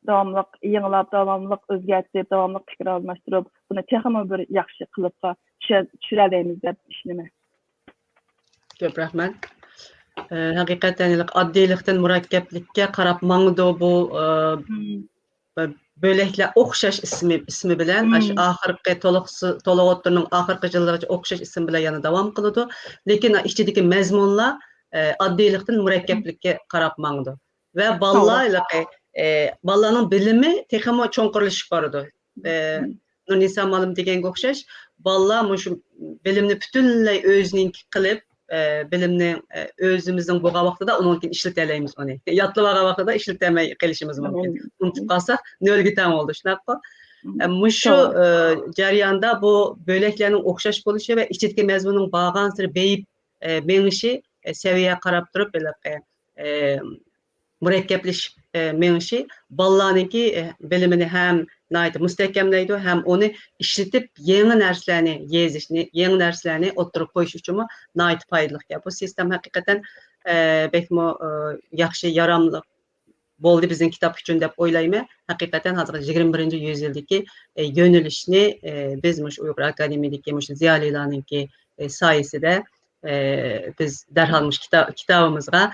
davamlıq yangilab, davamlıq o'zgartirib, davamlıq fikr almashtirib, buni texmi bir yaxshi qilibqa tushiramiz deb ishlayman. Ko'p rahmat. Haqiqatan oddiylikdan murakkablikka qarab mangdi bu bo'laklar o'xshash ismi bilan oxirgi to'liq o'tirning oxirgi yillarigacha o'xshash ism bilan yana davom qiladi. Lekin ichidagi mazmunlar oddiylikdan murakkablikka qarab mangdi. Va bolalar balaның bilimi texmo cho'nqirlashib boradi. Nurnisa Malım deganga o'xshash, balalar mushu bilimni butunlay o'zininki qilib, bilimni o'zimizning bo'lgan vaqtida uningkin ishlatalaymiz uni. Yatlab olgan vaqtida ishlatamay qilishimiz mumkin. Unutib qolsak, nolga tang bo'ldi, shunaqa. Mushu jarayonda bu bo'laklarning o'xshash bo'lishi va ichidagi mazmunning borgan sari beyib menishi seviye qarab turib, murakkableşib menishi balalarningki bilimini ham mustahkamlaydi, ham uni ishlatib yangi narsalarni yezishni, yangi narsalarni o'tirib qo'yish uchun foydali. Bu sistem haqiqatan bekmo yaxshi, yaramli bo'ldi bizning kitob uchun deb o'ylayman. Haqiqatan hozir 21-yüzyıldagi yo'nalishni biz mush Uyg'ur akademiyadagi mush ziyolilarningki sayesinde biz darhol mush kitobimizga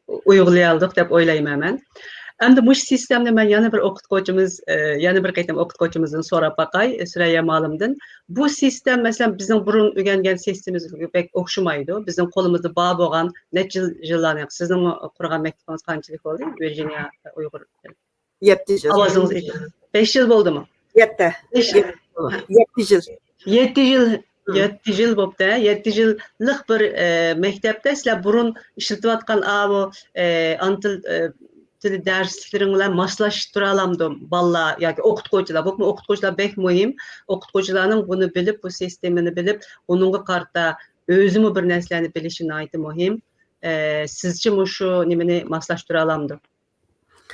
uygulayaldık deb o'ylayman men. Endi mush sistemni men yana bir o'qituvchimiz, yana bir qaytam o'qituvchimizdan so'rab baqay, Süreyya Malımdan. Bu sistem mesela bizning burun o'rgangan sistemimizga pek o'xshamaydi. Bizning qo'limizda bor bo'lgan necha yillarni, sizning qurgan maktabingiz qanchalik bo'ldi? Virginia Uyg'ur 7 yıl. Ovozingiz 5 yil bo'ldimi? 7. 7 yıl. 7 yil 7 yil bo'pti. 7 yillik bir maktabda sizlar burun ishlatayotgan bu antil tili dersliklerini maslaştıra alamdım. Balla yoki o'qituvchilar, bu o'qituvchilar bek muhim. O'qituvchilarning buni bilib, bu sistemini bilib, uningga qarta o'zimi bir narsalarni bilishini aytib muhim. Sizcha shu nimani maslaştıra alamdım?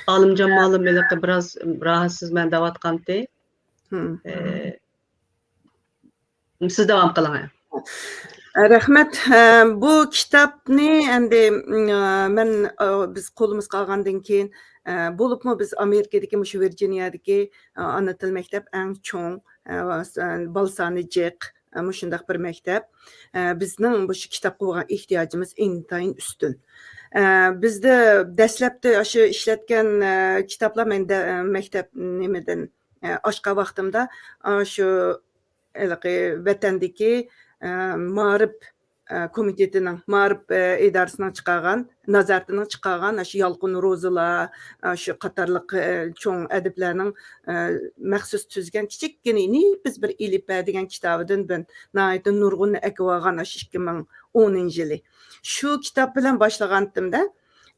Alimjon Malım biraz rahatsız men davatqanti. Siz davam qiling. Rahmet. Bu kitapni endi men biz qo'limiz qolgandan keyin bo'libmi biz Amerikadagi shu Virginiyadagi ana til maktab eng cho'ng bal soni jiq shundaq bir maktab. Bizning bu kitobga bo'lgan ehtiyojimiz intayin ustun. Bizda dastlabda shu ishlatgan kitoblar menda maktab nimadan oshqa vaqtimda shu vatandagi Ma'rif komitetining, Ma'rif idorasining chiqargan, nazoratining chiqargan shu Yolqin Ro'zilar, shu qatorliq cho'ng adiblarning maxsus tuzgan kichikkina biz bir Ilipa degan kitobidan ben nihoyatda nurg'unni akvagan 2010-yili. Shu kitob bilan boshlagandim-da.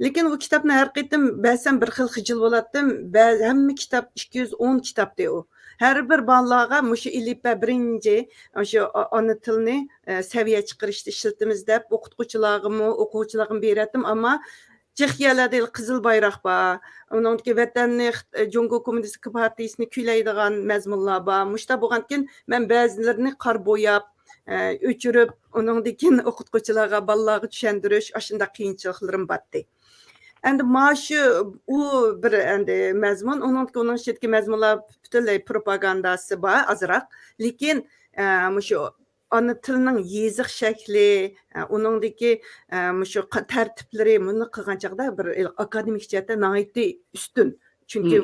Lekin u kitobni har qaytim ba'zan bir xil xijil bo'latdim. Hamma kitob 210 kitobda u. Her bir balaga mushu Ilipa birinci shu ana tilni seviye chiqarishda ishlatimiz deb o'quvchilarga berdim, ammo Chexiyada qizil bayroq bor. Uningki vatanni Jungo Kommunistik partiyasini kuylaydigan mazmunlar bor. Mushta bo'lgankin men ba'zilarini qor bo'yab, o'chirib, uningdan o'qituvchilarga, balalarga tushuntirish, shunday qiyinchiliklarim bordi. Endi maşı u bir endi mazmun, onun şetki mazmunlar butunlay propagandası bor azroq, lekin shu ana tilning yeziq shakli, uningdagi shu tartiblari buni qilgan chaqda bir akademik jihatdan nihoyatda ustun. Chunki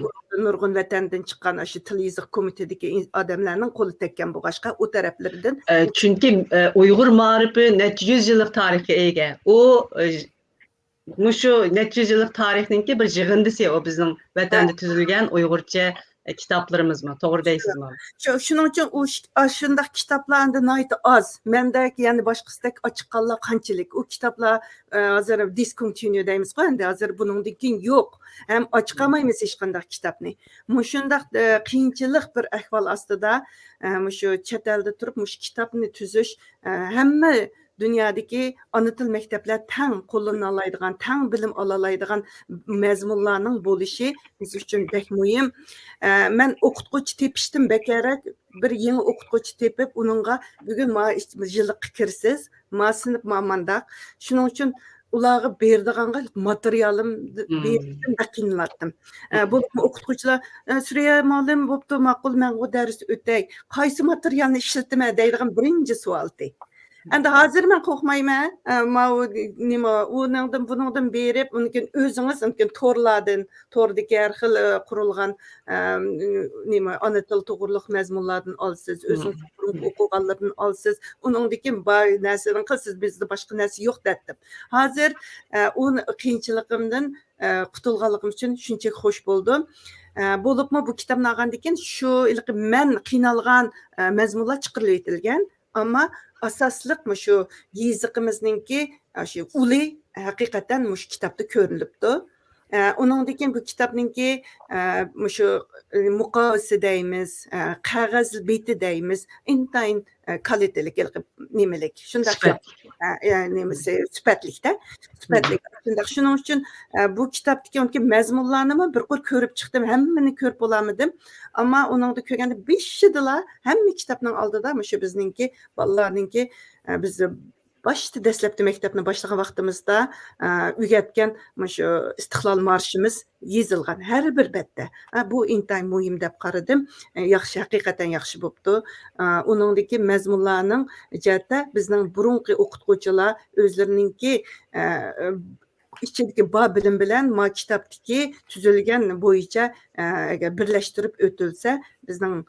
nurg'un vatandan chiqqan shu til yeziq komitedagi odamlarning qo'li tekkan bo'lg'ashqa u taraflardan. Chunki Uyg'ur ma'rifi necha 100 yillik tarixga ega. U Mushu necha yillik tarixninki bir yig'indisi o bizning vatanda tuzilgan Uyg'urcha kitoblarimizmi? To'g'ri deysizmi? Shuning uchun u shunday kitoblarni nihoyat oz. Mendagi ya'ni boshqasidek ochiqqanlar qanchalik. U kitoblar hozir discontinue deymiz-ku, endi hozir buningdan keyin yo'q. Ham ochiqolmaymiz hech qanday kitobni. Shunday qiyinchilik bir ahvol ostida shu chet elda turib shu kitobni tuzish hamma dünyadaki ana til maktablar tang qo'llana oladigan, tang bilim ola oladigan mazmunlarning bo'lishi biz uchun bek muhim. Men o'qituvchi tepishdim bekarak, bir yangi o'qituvchi tepib, uningga bugun yillik kirsiz, sinf mandaq. Shuning uchun ularga berdiğanga materialim berdim qiynaladim. Bu o'qituvchilar Süreyya Malım bo'pti, ma'qul, men bu darsni o'tay. Qaysi materialni ishlatma deydigan birinchi savoldi. Endi hozir men qo'rqmayman. Buningdan berib, mumkin o'zingiz mumkin to'rdagi har xil qurilgan ana til to'g'riliq mazmunlardan olsiz, o'zingiz o'qiganlardan olsiz, uningdagi bor narsani qilsiz, bizda boshqa narsa yo'q dedim. Hozir u qiyinchiligimdan qutulganligim uchun shunchaki xush bo'ldim. Bo'libmi bu kitobni olgandan keyin shu men qiynalgan mazmunlar chiqarilib etilgan, ammo asosliq shu yeziqimizningki shu uli haqiqatan shu kitobda ko'rinibdi. Uningdan keyin bu kitobninki shu muqovasi deymiz, qog'oz beti deymiz, intayin kaliteli nimelik. Shunday sifatlikda. Shuning uchun bu kitobdagi mazmunlarni bir qo'l ko'rib chiqdim, hammani ko'rib bo'lamadim. Ammo uningda ko'rganda beshidila hamma kitobning oldida shu bizningki bolalarningki biz başta dastlabki maktabni boshlagan vaqtimizda o'rgatgan shu istiqlol marshimiz yozilgan har bir betda. Bu intayin muhim deb qaradim. Yaxshi, haqiqatan yaxshi bo'libdi. Uningdagi mazmunlarning jihatda bizning burunqi o'qituvchilar o'zlarininki ichidagi bor bilim bilan ma kitobdagi tuzilgan bo'yicha birlashtirib o'tilsa, bizning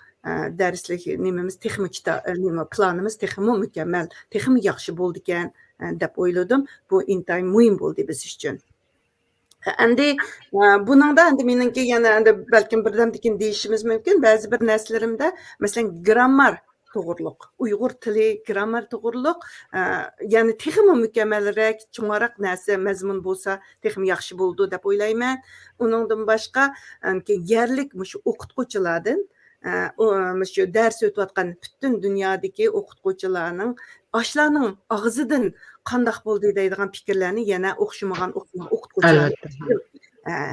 darslik nimamiz texnik planimiz texnik mukammal, texnik yaxshi bo'ldi ekan deb o'yladim. Bu intayin muhim bo'ldi biz uchun. Endi buningda endi meningki yana endi balkim birdamdikin deyishimiz mumkin. Ba'zi bir narslarimda, masalan, grammar to'g'riliq, Uyg'ur tili grammar to'g'riliq, ya'ni texnik mukammalroq, cho'ngaroq narsa mazmun bo'lsa, texnik yaxshi bo'ldi deb o'ylayman. Uningdan boshqa yerlik shu o'qituvchilardan shu dars o'tayotgan butun dunyodagi o'qituvchilarning ashlarning og'zidan qandoq bo'ldi deydigan fikrlarni yana o'xshamagan o'qituvchilar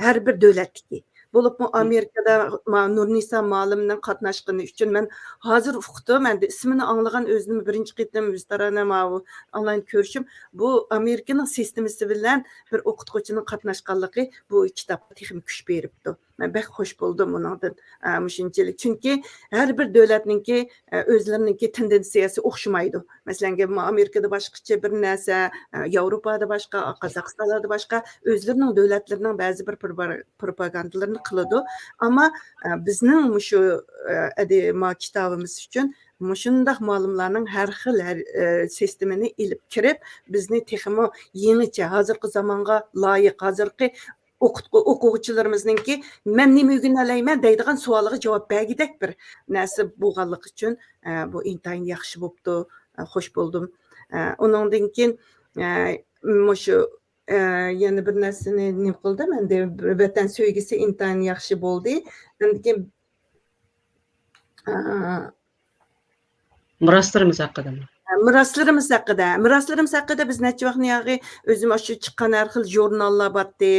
har bir davlatdagi bo'libmi Amerikada Nurnisa Ma'limning qatnashgani uchun men hozir uqdim, endi ismini anglagan o'zim birinchi qitim restoranda onlayn ko'rishim, bu Amerikaning sistemasi bilan bir o'qituvchining qatnashganligi bu kitobga texnik kuch beribdi. Men bek xush bo'ldim bundan. Shunchalik, chunki har bir davlatningki o'zlarininki tendensiyasi o'xshamaydi. Masalan, Amerikada boshqacha bir narsa, Yevropada boshqa, Qozog'istonda boshqa, o'zlarining davlatlarining ba'zi bir propagandalarini qiladi. Ammo bizning shu kitobimiz uchun shunday ma'lumotlarning har xil sistemini ilib kirib, bizni texmo yangicha, hozirgi zamonga loyiq, hozirgi o'quvchilarimizningki men nima o'rganalayman deydigan savoliga javob bergidek bir narsa bo'lganligi uchun bu intayin yaxshi bo'libdi, xush bo'ldim. Uningdan keyin shu yana bir narsani nima qildim, endi vatan sevgisi intayin yaxshi bo'ldi. Endi Miroslarimiz haqida. Miroslarimiz haqida biz necha vaqt niyog'i o'zim shu chiqqan har xil jurnallar bordi,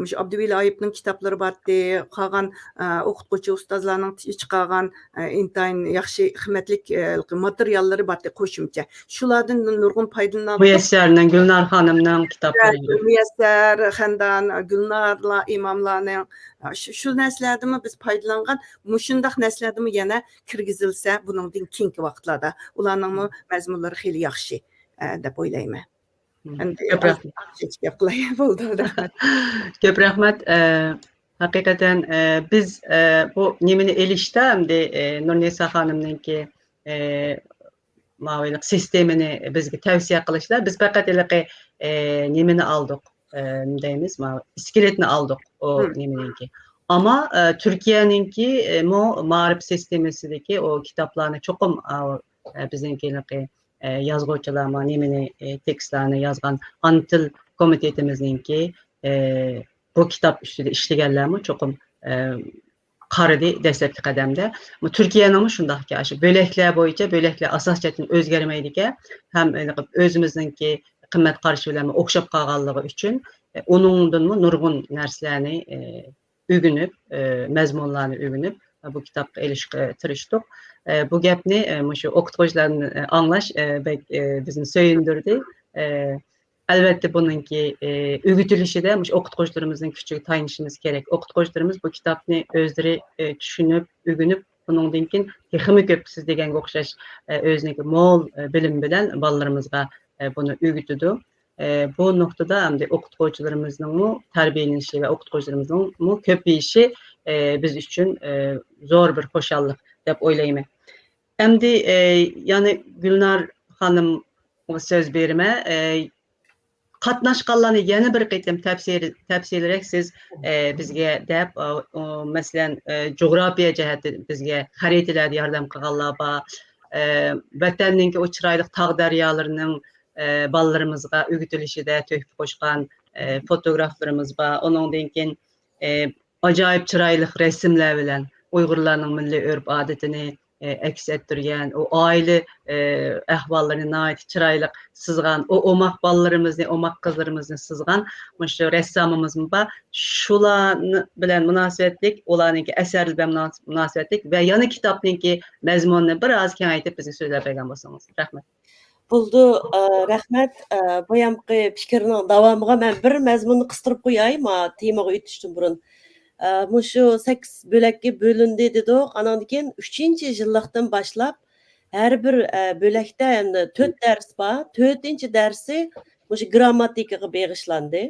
shu Abduveli Ayıpning kitoblari bordi, qolgan o'qituvchi ustozlarning chiqargan intayin yaxshi qimmatli materiallari bordi qo'shimcha. Shulardan nurg'un foydalanib Muyassarning, Gulnar xonimning kitoblari. Muyassar, Xandan, Gulnarlar, imomlarning shu narsalardan biz foydalangan, shundaq narsalardan yana kirgizilsa buningdan keyingi vaqtlarda ularning mazmunlari xeyli yaxshi deb o'ylayman. Ko'p rahmat. Haqiqatan biz bu nimani elishda hamda Nurnisa xonimninki ma'lumot sistemini bizga tavsiya qilishlar, biz faqat nimani oldik, deymiz, iskeletni oldik o nimaniki. Ama Türkiye'ninki ma'rif sistemasidagi o kitoblarni cho'qim bizninkiligi yozuvchilar nimani tekstlarni yozgan ana til komitetimizningki bu kitob ustida ishlaganlarmi cho'qim qaradi dastlabki qadamda. Turkiyaning shundaqki shu bo'laklar bo'yicha bo'laklar asosiyatini o'zgarmaydi ekan, ham o'zimizningki qimmat qarash bilan o'xshab qolganligi uchun uningdanmi nurg'un narsalarni o'rganib, mazmunlarni o'rganib bu kitobga erishishga tirishdik. Bu gapni shu o'qituvchilarni anglash bizni so'yindirdi. Albatta buningki o'rgatilishida o'qituvchilarimizning kuchiga tayanishimiz kerak. O'qituvchilarimiz bu kitobni o'zlari tushunib, o'rganib, bundan keyin texnik ko'p siz deganga o'xshash o'zining mo'l bilim bilan bolalarimizga buni o'rgatadi. Bu noktada hamda o'qituvchilarimizning tarbiyalanishi va o'qituvchilarimizning ko'payishi biz uchun zo'r bir xo'shallik deb o'ylayman. Endi yani Gulnar xonim so'z berma, qatnaşqanlarni yana bir qitim təfsilirək siz bizə dəb məsələn coğrafiya cəhəti bizə xəritələrdə yardım qılğanlar var. Vətənninki o çiraylıq tağ dəryalarının ballarımızğa ögütülüşüdə töhfə qoşqan fotoqraflarımız var. Onundan keyin acayip çiraylıq rəsmlər bilən Uyğurlarının milli örf adətini əks etdirən, o ailə əhvallarını nəhayət çiraylıq sızğan, o omaq ballarımızı, omaq qızlarımızı sızğan şu rəssamımız var. Şular bilən münasibətlik, onlarınki əsərli və münasibətlik və yana kitabınki məzmununu biraz kengaytib bizə sözləb bergan bolsanız. Rəhmət. Buldu, rəhmət. Boyamqı fikirinin davamıqa mən bir məzmununu qıstırıb qoyayım, temağa ötüşdüm burun. Muşu 8 böləkki bölündü dedik. Andan keyin 3-cü illikdən başlap hər bir böləkdə 4 dərs var. 4-cü dərsi muşu qrammatikaga bağışlandı.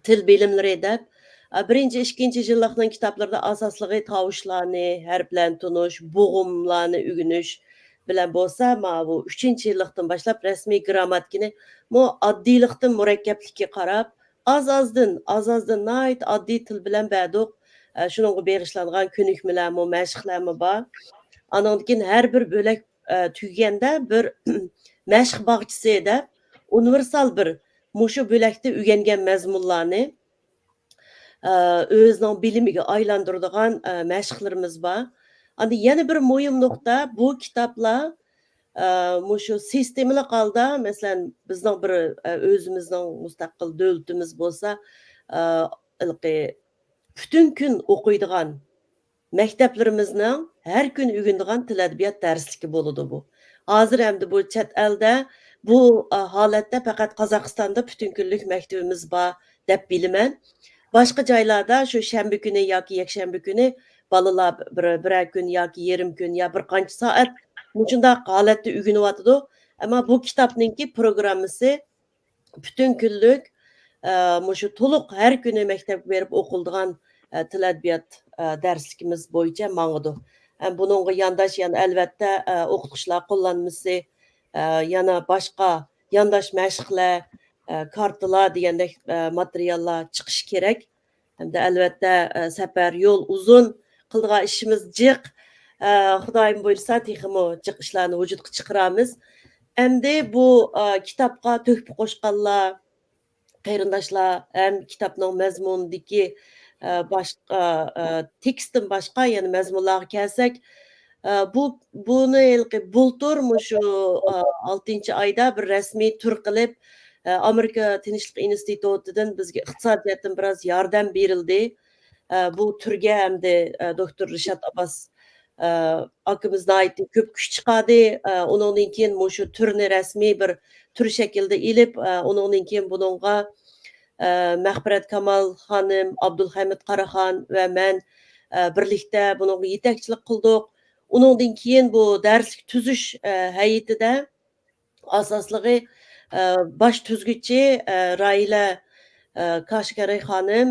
Til bilimləri edəb. 1-ci, 2-ci illikdən kitablarda asaslığı tavuşlarını, hərflərni tunuş, boğumlarını öyrəniş bilen bolsa, bu 3-cü illikdən başlap rəsmi qrammatikini addiylikdən murakkablikka qarab az-azdan nəhayət addi til bilen bəduq şununğa bağışlanğan könükmələrmi, məşqlərmi var. Andan keyin hər bir bölək tügəndə bir məşq bağçısı edəb universal bir muşu böləkdə öyrənən məzmunlarını özünün bilimiga aylandırdıgan məşqlərimiz var. Anda yana bir mühim nöqta bu kitaplar muşu sistemli qalda, məsələn bizning bir özümüzning mustaqil dövlətimiz bolsa, bütün gün oquydigan məktəblərimizning hər gün öyrəndigan til ədəbiyyat dərsligi boludu bu. Hazır əmdi bu chet əldə bu holatda faqat Qozog'istonda bütün günlük məktəbimiz var deb bilaman. Başqa joylarda shu shanba kuni yoki yakshanba kuni balalar bir gün yoki yarim gün ya bir qancha soat shunday holatda o'rganyotidi. Ammo bu kitobninki programmasi bütün günlük shu to'liq har kuni maktabga berib o'qiladigan til adabiyot darsligimiz bo'yicha mang'idi. Buningga yandash yana albatta o'qituvchilar qo'llanmasi, yana boshqa yandash mashqlar, kartalar degandek materiallar chiqish kerak. Hamda albatta safar yo'l uzun, qiladigan ishimiz jiq. Xudoyim buyursa texmo jiq ishlarni vujudga chiqaramiz. Endi bu kitobga töhfa qo'shganlar, qarindoshlar ham kitobning mazmunidagi boshqa tekstdan boshqa yana mazmunlarga kelsak, buni bultur shu 6-oyda bir rasmiy tur qilib Amerika Tinchlik institutidan bizga iqtisodiyotdan biroz yordam berildi. Bu turga hamda doktor Rishad Abbas akimiz ko'p kuch chiqadi. Undan keyin shu turni rasmiy bir tur shaklda ilib, undan keyin buningga Mahbirat Kamal xonim, Abdulhamid Qaraxon va men birlikda buningga yetakchilik qildik. Undan keyin bu darslik tuzish hay'atida asosligi baş tuzgüçi Raila Kashgari xonim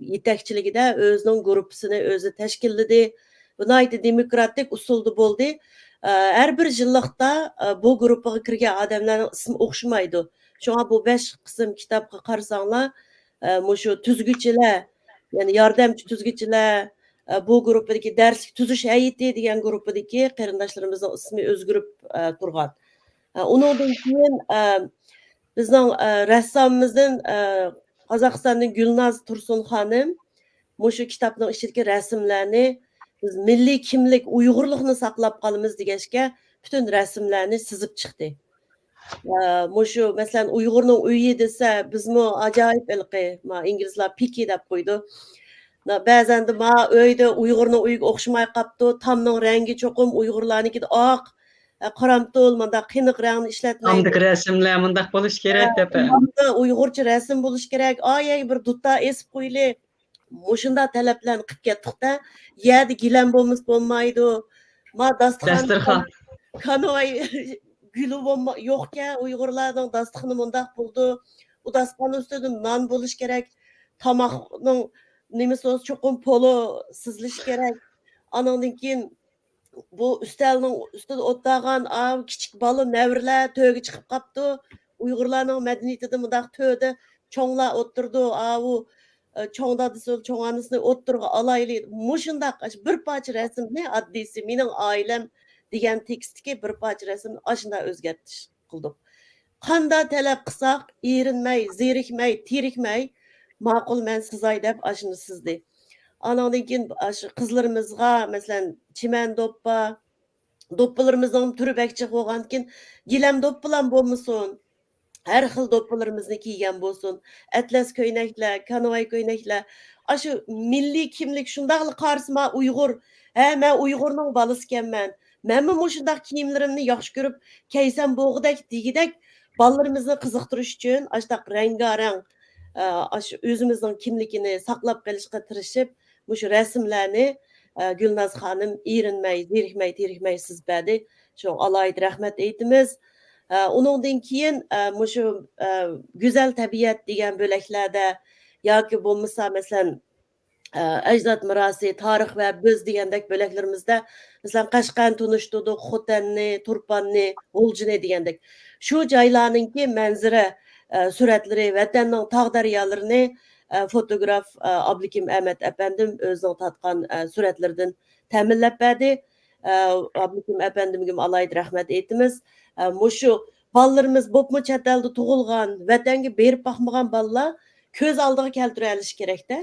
yetakchiligida o'zining guruhini o'zi tashkilladi. Bunday demokratik usulda bo'ldi. Har bir yillikda bu guruhga kirgan odamlarning ismi o'xshamaydi. Shunga bu 5 qism kitobga qarasanglar, shu tuzgüchilar, ya'ni yordamchi tuzgüchilar, bu guruhdagi darslik tuzish hay'ati degan guruhdagi qarindoshlarimizning ismi o'zgarib turgan. Undan keyin bizning rassomimizdan Qozog'istondan Gulnaz Tursun xonim shu kitobning ichidagi rasmlarni biz milliy kimlik, Uyg'urlikni saqlab qolamiz degashga bütün rasmlarni sizib chiqdi. Shu masalan Uyg'urning uyi desa, bizmi ajoyib inglizlar piki deb qo'ydi. Ba'zan uyda Uyg'urning uyiga o'xshamay qolibdi, tomning rangi cho'qim Uyg'urlarnikida oq, qaramtul, manda qiniq rangni ishlatmaydi. Amdaki resimler mundaq bo'lish kerak deb. Uyg'urcha rasm bo'lish kerak. Ay bir dutta esib qo'yli. Mushunda talablarni qilib ketdik-da. Yerda gilam bo'lmaydi. Dasturxon. Kanoy guli yo'q-ka, Uyg'urlarning dasturxoni mundaq bo'ldi. U dasturxon ustida non bo'lish kerak. Tomoqning nimasi cho'qim polo sizlish kerak. Andan keyin bu ustalning ustida o'tirgan kichik bola navralar to'yga chiqib qopdi. Uyg'urlarning madaniyatida mundaq to'da cho'nglar o'tirdi, u cho'ng dadasi, cho'ng onasini o'tirg'a alayli. Mushundaq bir parcha rasmni oddiysi mening oilam degan tekstdagi bir parcha rasmni ashunda o'zgartish qildik. Qanday talab qilsak, erinmay, zerikmay, terikmay, ma'qul men sizay deb ashuni sizdi. Anandan keyin shu qizlarimizga masalan chiman do'ppa, do'ppalarimizning turi bakchi bo'lgandan gilam do'ppalar bo'lmasin. Her xil do'ppalarimizni kiygan bo'lsin. Atlas ko'ynaklar, konvoy ko'ynaklar. Shu milliy kimlik shundaqli qarsima Uyg'ur. Men Uyg'urning balasi ekanman. Menmi mushundaq kiyimlarimni yaxshi ko'rib, kaysam bo'g'dak degidak balalarimizni qiziqtirish uchun ashtaq rangarang shu o'zimizning kimligini saqlab qolishga tirishib, mushu rasmlarni Gulnaz xonim erinmay, zerikmay, terikmay sizbadi. Shu alayda rahmat aytamiz. Uningdan keyin mushu go'zal tabiat degan bo'laklarda yoki bo'lmasa masalan ajdod mirosi, tarix va biz degandek bo'laklarimizda masalan Qashqarni tunishtirdik, Xotanni, Turpanni, G'uljini degandek. Shu joylarningki manzara suratlari, vatanning tog' daryolarini fotograf Abdukim Ahmad apandim o'zining tatgan suratlaridan ta'minlab berdi. Abdukim apandimga alayda rahmat aytamiz. Mushu balalarimiz bo'pmi chet elda tug'ilgan, vatanga berib boqmagan balalar ko'z oldiga keltira olish kerakda.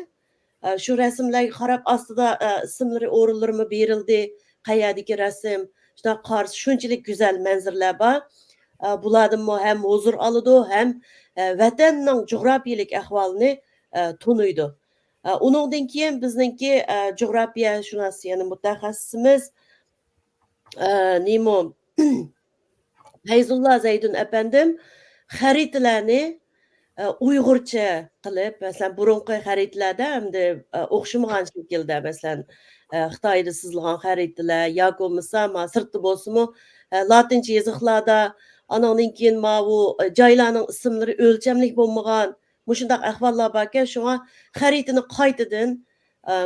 Shu rasmlarga qarab ostida ismlari o'rinlarimi berildi, qayerdagi rasm, shunday qarshi shunchalik go'zal manzarlar bor. Bulardan ham huzur oladi, ham vatanning jug'rafiyalik ahvolini tunuydi. Uningdan keyin bizningki jug'rafiyashunos, ya'ni mutaxassisimiz nima Feyzullah Zaydun efendim xaritalarni Uyg'urcha qilib, masalan, burunqi xaritalarda hamda o'xshamagan shaklda, masalan, Xitoyda sizilgan xaritalar yoki bo'lmasa, sirtda bo'lsa-mu, latincha yoziqlarda, anandan keyin bu joylarning ismlari o'lchamlik bo'lmagan, mushundaq ahvollar borki, shunga xaritani qaytadan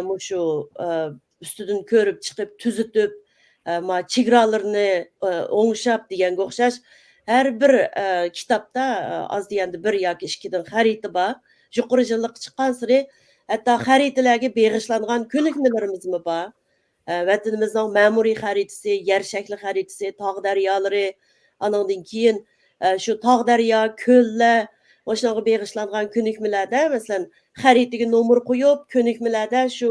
mushu ustidan ko'rib chiqib, tuzitib, chegaralarni o'ngshab deganga o'xshash her bir kitapta az deganda bir yoki ikkidan xarita bor. Yuqori yillik chiqqan siri hatto xaritalarga beg'ishlangan ko'nikmalarimiz bor. Vatanimizning ma'muriy xaritasi, yer shakli xaritasi, tog' daryolari, anandan keyin shu tog' daryo, ko'llar, o'shanga beg'ishlangan ko'nikmalarda masalan xaritaga nomer qo'yib, ko'nikmalarda shu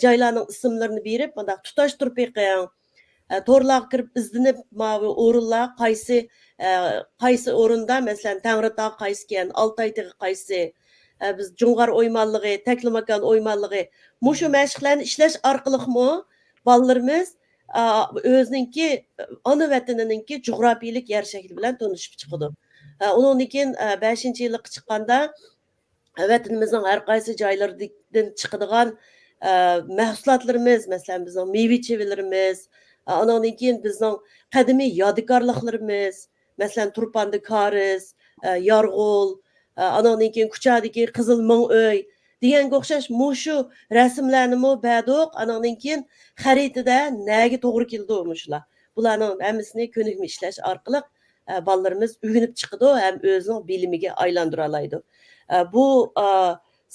joylarning ismlarini berib, bunda tutashtirib qo'ygan. To'rlarga kirib izlanib, o'rinlar qaysi o'rinda masalan Tangritog' qaysi ekan, Oltoytog' qaysi, biz Jo'ng'ar o'ymonligi, Taklimakon o'ymonligi, mushu mashqlarni ishlash orqali bolalarimiz o'zininki ona vatanininki jug'rofiyalik yer shakli bilan tanishib chiqadi. Undan keyin 5-yillik chiqqanda vatanimizning har qaysi joylaridan chiqadigan mahsulotlarimiz, masalan bizning meva-chevalarimiz, anandan keyin bizning qadimiy yodikorliklarimiz, masalan Turpanda kariz, Yorg'ul, anandan keyin Kuchadagi Qizil Ming uy deganga o'xshash mushu rasmlarni berdik. Anandan keyin xaritada naga to'g'ri keldi mushular. Bularning hammasini ko'nikma ishlash orqali bolalarimiz o'rganib chiqadi ham o'zining bilimiga aylantira oladi. Bu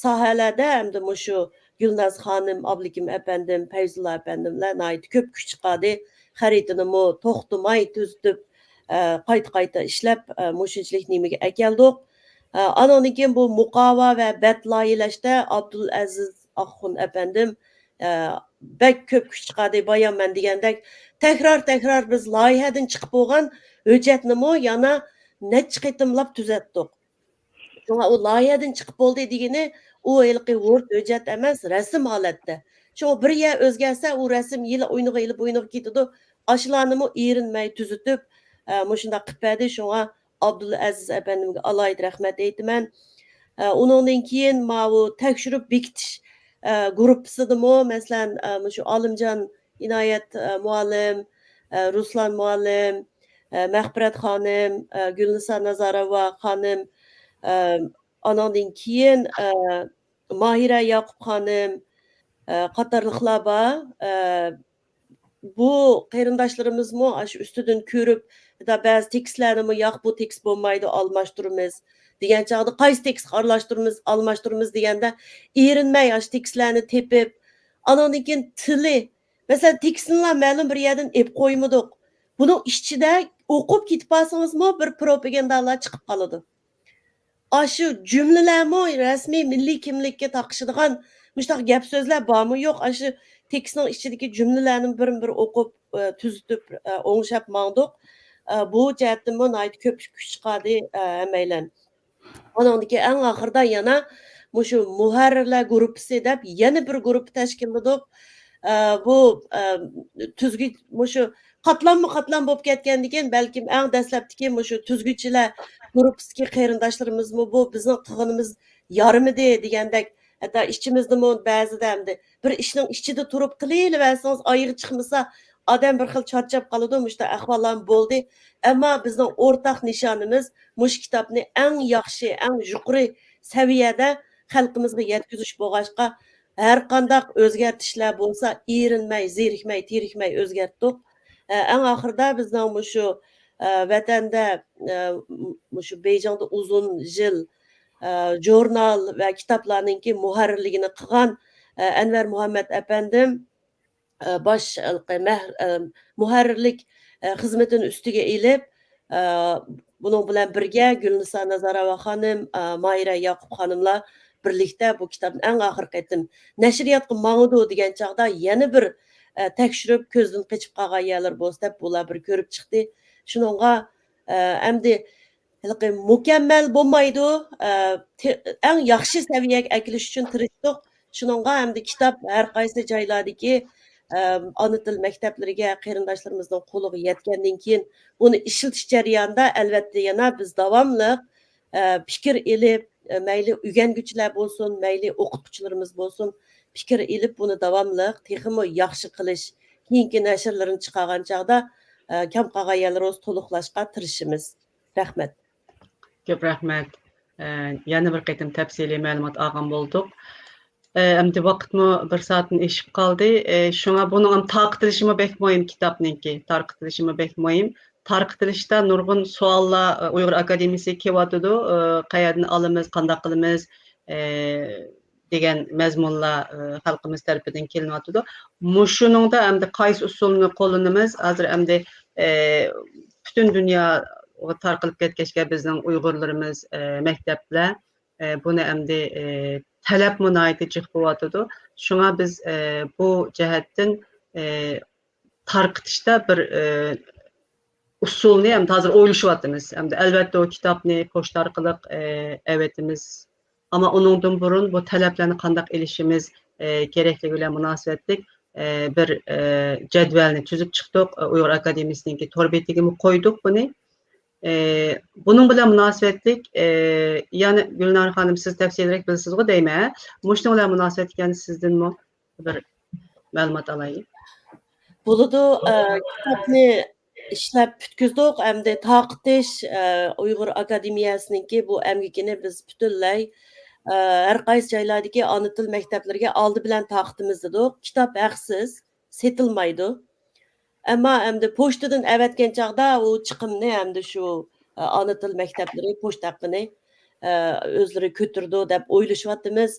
sohalarda hamda mushu Gulnaz xonim, Abdukim apandim, Feyzullah apandimlar ko'p kuch chiqadi. Xaritani to'xtamay tuzitib, qayta ishlab, mushunchalik nimaga akeldik. Anandan keyin bu muqova va batloyilashda Abdulaziz Oqxun apandim bek ko'p kuch chiqadi, bayonman degandek takror biz loyihadan chiqib bo'lgan hujjatni yana necha qitimlab tuzatdik. Shunga u loyihadan chiqib bo'ldi degani u ilqi Word hujjat emas, rasm holatda. Shu bir yer o'zgarsa, u rasm yil o'yniga ketadi. Ashlarni erinmay tuzitib, mushunda qilib berdi. Shunga Abdulaziz apandimga alayda rahmat aytaman. Undan keyin bu tekshirib bekitish guruhidami, masalan, shu Olimjon Inoyat muallim, Ruslan muallim, Mahbirat xonim, Gulnisa Nazarova xonim, anandan keyin Mahira Yoqub xonim qatorliqlar bor. Bu qarindoshlarimiz shu ustidan ko'rib ya da ba'zi tekstlarni yo'q bu tekst bo'lmaydi almashtiramiz degan chog'da qaysi tekst almashtiramiz deganda erinmay ash tekstlarni tepib anandan keyin tili masalan tekstni ma'lum bir yerdan ep qo'ymadik buning ichida o'qib ketib qolsangizmi bir propagandalar chiqib qoladi Aşı cümlelermi resmi milli kimlikka taqishadigan mushtaq gap so'zlar bormi yo'q aşı tekstning ichidagi cümlelerni bir o'qib tuzitib o'nglashab mangdiq bu jihatdan ko'p kuch chiqadi hammaylar anandaki eng oxirida yana mushu muharrirlar guruhi deb yana bir guruh tashkilladik bu tuzgi mushu qatlam bo'lib ketgandan keyin balkim eng dastlabdagi mushu tuzguchilar guruhdagi qarindoshlarimiz bu bizning qilganimiz yorimidi degandek hatto ichimizda ba'zida hamda bir ishning ichida turib qilaversangiz oyig'i chiqmasa odam bir xil charchab qoladi mushta ahvollar bo'ldi ammo bizning o'rtaq nishonimiz mush kitobni eng yaxshi eng yuqori saviyada xalqimizga yetkazish bo'lg'achqa har qanday o'zgartishlar bo'lsa erinmay zerikmay terikmay o'zgartdik eng oxirida bizning mushu vatanda mushu Beyjingda uzun yil jurnal va kitoblarninki muharrirligini qilgan Anvar Muhammad apandim bosh muharrirlik xizmatini ustiga ilib buning bilan birga Gulnisa Nazarova xonim, Mayra Yaqub xonimlar birlikda bu kitobni eng oxirgi qaytim nashriyotga mangdi degan chog'da yana bir tekshirib ko'zdan qochib qolgan yerlar bo'lsa deb bular bir ko'rib chiqdi. Shuningga endi mukammal bo'lmaydi, eng yaxshi saviyaga akilish uchun tirishdik. Shuningga endi kitob har qaysi joylardagi ana til maktablariga qarindoshlarimizning qo'liga yetgandan keyin uni ishlatish jarayonida albatta yana biz davomli fikr elib mayli o'rganguchilar bo'lsin, mayli o'qituvchilarimiz bo'lsin, fikr elib buni davomli texmi yaxshi qilish, keyingi nashrlarini chiqargan chog'da kam qolgan yerlarimizni to'liqlashga tirishimiz. Rahmat. Ko'p rahmat. Yana bir qaytim tafsiliy ma'lumot olgan bo'ldik. Endi vaqtmi bir soatni eshib qoldi. Shunga buni ham tarqitilishimi bek muhim kitobninki, tarqitilishimi bek muhim. Tarqitilishda nurg'un savollar Uyg'ur akademiyasi kelyotidi. Qayerdan olamiz, qanday qilamiz degan mazmunlar xalqimiz tarafidan kelyotidi. Mushuningda endi qaysi usulni qo'llanamiz? Hozir endi butun dunyo tarqalib ketgachga bizning Uyg'urlarimiz maktablar buni endi talab munoyati jiq bo'lyotidi. Shunga biz bu jihatdan tarqitishda bir usulni ham hozir o'ylashyapmiz. Endi albatta o kitobni pochta orqali avatimiz. Ama onundan burun bu talablarni qanday elishimiz kerakligi bilan munosabatlik bir jadvalni tuzib chiqdik. Uyg'ur akademiyasininki tor betiga qo'ydik buni. Bunun bilan munosabatlik yani Gulnar xonim siz tafsilroq bilasiz-ku deyman. Mushunga bilan munosabat ekan sizdanmi bir ma'lumot olaylik. Bo'ladi kitobni ishlab bitkizdik hamda taqitish Uyg'ur akademiyasiningki bu emgikini biz butunlay har qaysi joylardagi ona til maktablariga oldi bilan taqitimiz dedik. Kitob haqsiz setilmaydi. Ammo endi pochtadan avatgan chog'da u chiqimni endi shu ona til maktablari pochta haqini o'zlari ko'tirdi deb o'ylashyapmiz.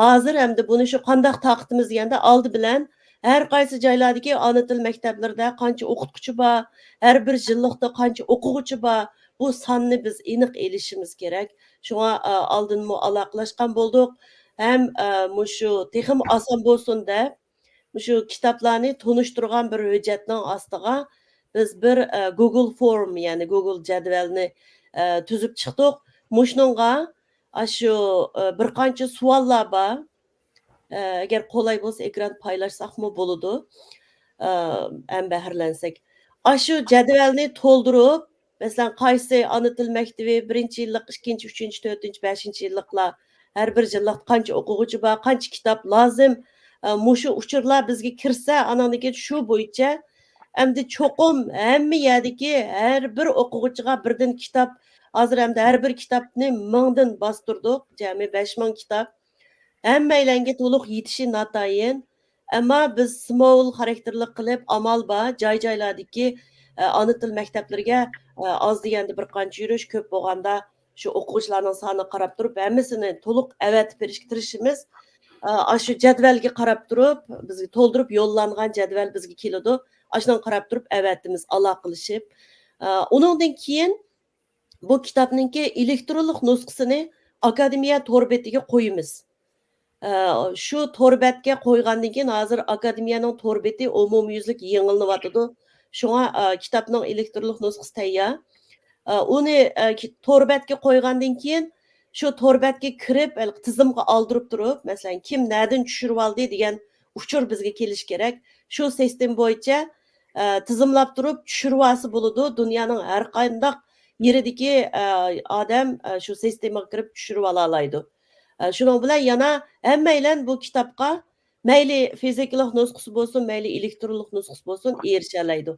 Hozir endi buni shu qanday taqitimiz deganda oldi bilan har qaysi joylardagi ona til maktablarida qancha o'qituvchi bor, har bir yillikda qancha o'quvchi bor, bu sonni biz aniq elishimiz kerak. Shunga oldinmi aloqalashgan bo'ldik. Ham shu texim oson bo'lsin deb shu kitoblarni tunishtirgan bir hujjatning ostiga biz bir Google Form, ya'ni Google jadvalni tuzib chiqdik. Mushunga shu bir qancha savollar bor. Agar qolay bo'lsa ekran paylaşsaqmı bo'ladi. Ham bahrlansak. Shu jadvalni to'ldirib, masalan, qaysi ona til maktabi 1-yillik, 2-chi, 3-chi, 4-chi, 5-chi yilliklar har bir yillik qancha o'quvchi bor, qancha kitob lozim. Mushu uchurlar bizga kirsa, ananiki shu bo'yicha endi cho'qim hamma yerdagi har bir o'quvchiga birdan kitob, hozir endi har bir kitobni 1000 dan bostirdik, jami 5000 kitob. Hammalarga to'liq yetishi natayin. Ammo biz small xarakterli qilib amal bor, joy-joylardagi ana til maktablariga az deganda bir qancha yurish, ko'p bo'lganda shu o'quvchilarning sonini qarab turib, hammasini to'liq avatib berishga tirishimiz. Shu jadvalga qarab turib, bizga to'ldirib yo'llangan jadval bizga keladi. Ashundan qarab turib avatimiz aloqalashib. Uningdan keyin bu kitobningki elektronlik nusxasini akademiya tor betiga qo'yamiz. Shu tor betga qo'ygandan keyin hozir akademiyaning tor beti umumyuzlik yengillanayotdi. Shunga kitobning elektronlik nusxasi tayyor. Uni tor betga qo'ygandan keyin shu tor betga kirib, tizimga oldirib turib, masalan, kim nereden tushirib oldi degan uchur bizga kelish kerak. Shu sistem bo'yicha tizimlab turib tushirib olsa bo'ladi. Dunyoning har qanday yeridagi odam shu sistemaga kirib tushirib ola oladi. Shuning bilan yana hammaylar bu kitobga mayli fizikalik nusxasi bo'lsin, mayli elektronlik nusxasi bo'lsin erisha oladi.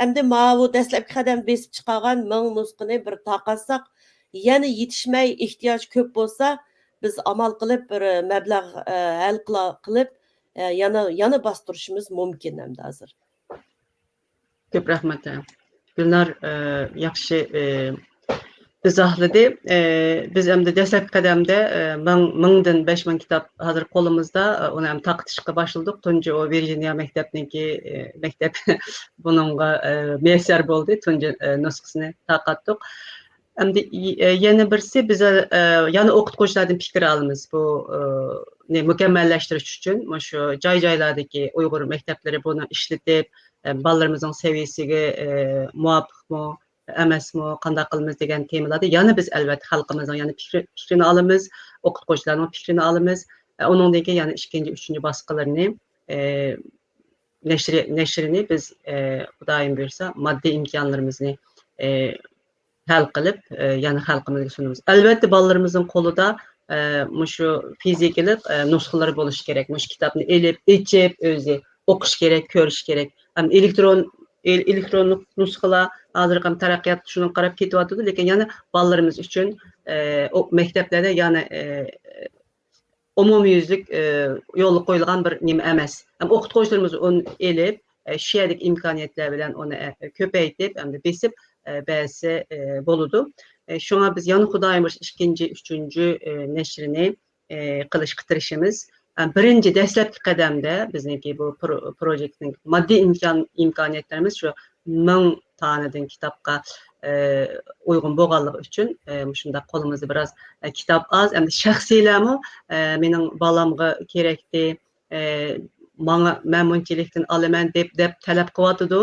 Endi bu dastlabki qadam besib chiqargan 1000 nusxani bir taqatsak, yana yetishmay ehtiyoj ko'p bo'lsa, biz amal qilib bir mablag' hal qilib yana bostirishimiz mumkin endi hozir. Ko'p rahmat. Gulnar yaxshi izohladi. Biz endi dastlabki qadamda 1000dan 5000 kitob hozir qo'limizda, uni ham taqtishga boshladik. Tunji o Virginia maktabniki maktab buningga muyassar bo'ldi. Tunji nusxasini taqatdik. Endi yana birsi biz yana o'qituvchilardan fikr olamiz. Bu mukammallashtirish uchun shu joy-joylardagi Uyg'ur maktablari buni ishlatib, balalarimizning saviyasiga muvofiqmi, emasmi, qanday qilamiz degan temalarda yana biz albatta xalqimizning yana fikrini olamiz, o'qituvchilarning fikrini olamiz. Uningdan keyin yana ikkinchi, uchinchi bosqilarini nashrini biz Xudoyim buyursa moddiy imkonlarimizni hal qilib yana xalqimizga sunamiz. Albatta balalarimizning qo'lida shu fizikalik nusxalar bo'lishi kerak. Shu kitobni elib, ichib, o'zi o'qish kerak, ko'rish kerak. Ham elektronlik nusxalar hozir ham taraqqiyot shuni qarab ketyapti, lekin yana bolalarimiz uchun maktablarda yana umumyuzlik yo'lga qo'yilgan bir nima emas. Ham o'qituvchilarimiz uni elib, shu yerdagi imkoniyatlar bilan uni ko'paytirib, hamda besib ba'zi bo'ladi. Shunga biz yana Xudoyim ikkinchi, uchinchi nashrini qilishga tirishimiz. Birinchi dastlabki qadamda bizniki bu projektning moddiy imkoniyatlarimiz shu 1000 tanadan kitobga uygun bo'lganligi uchun shunda qo'limizda biroz kitob oz, endi shaxsiylarmi mening balamga kerakdi, men bunchalikdan olaman deb talab qilyotdi.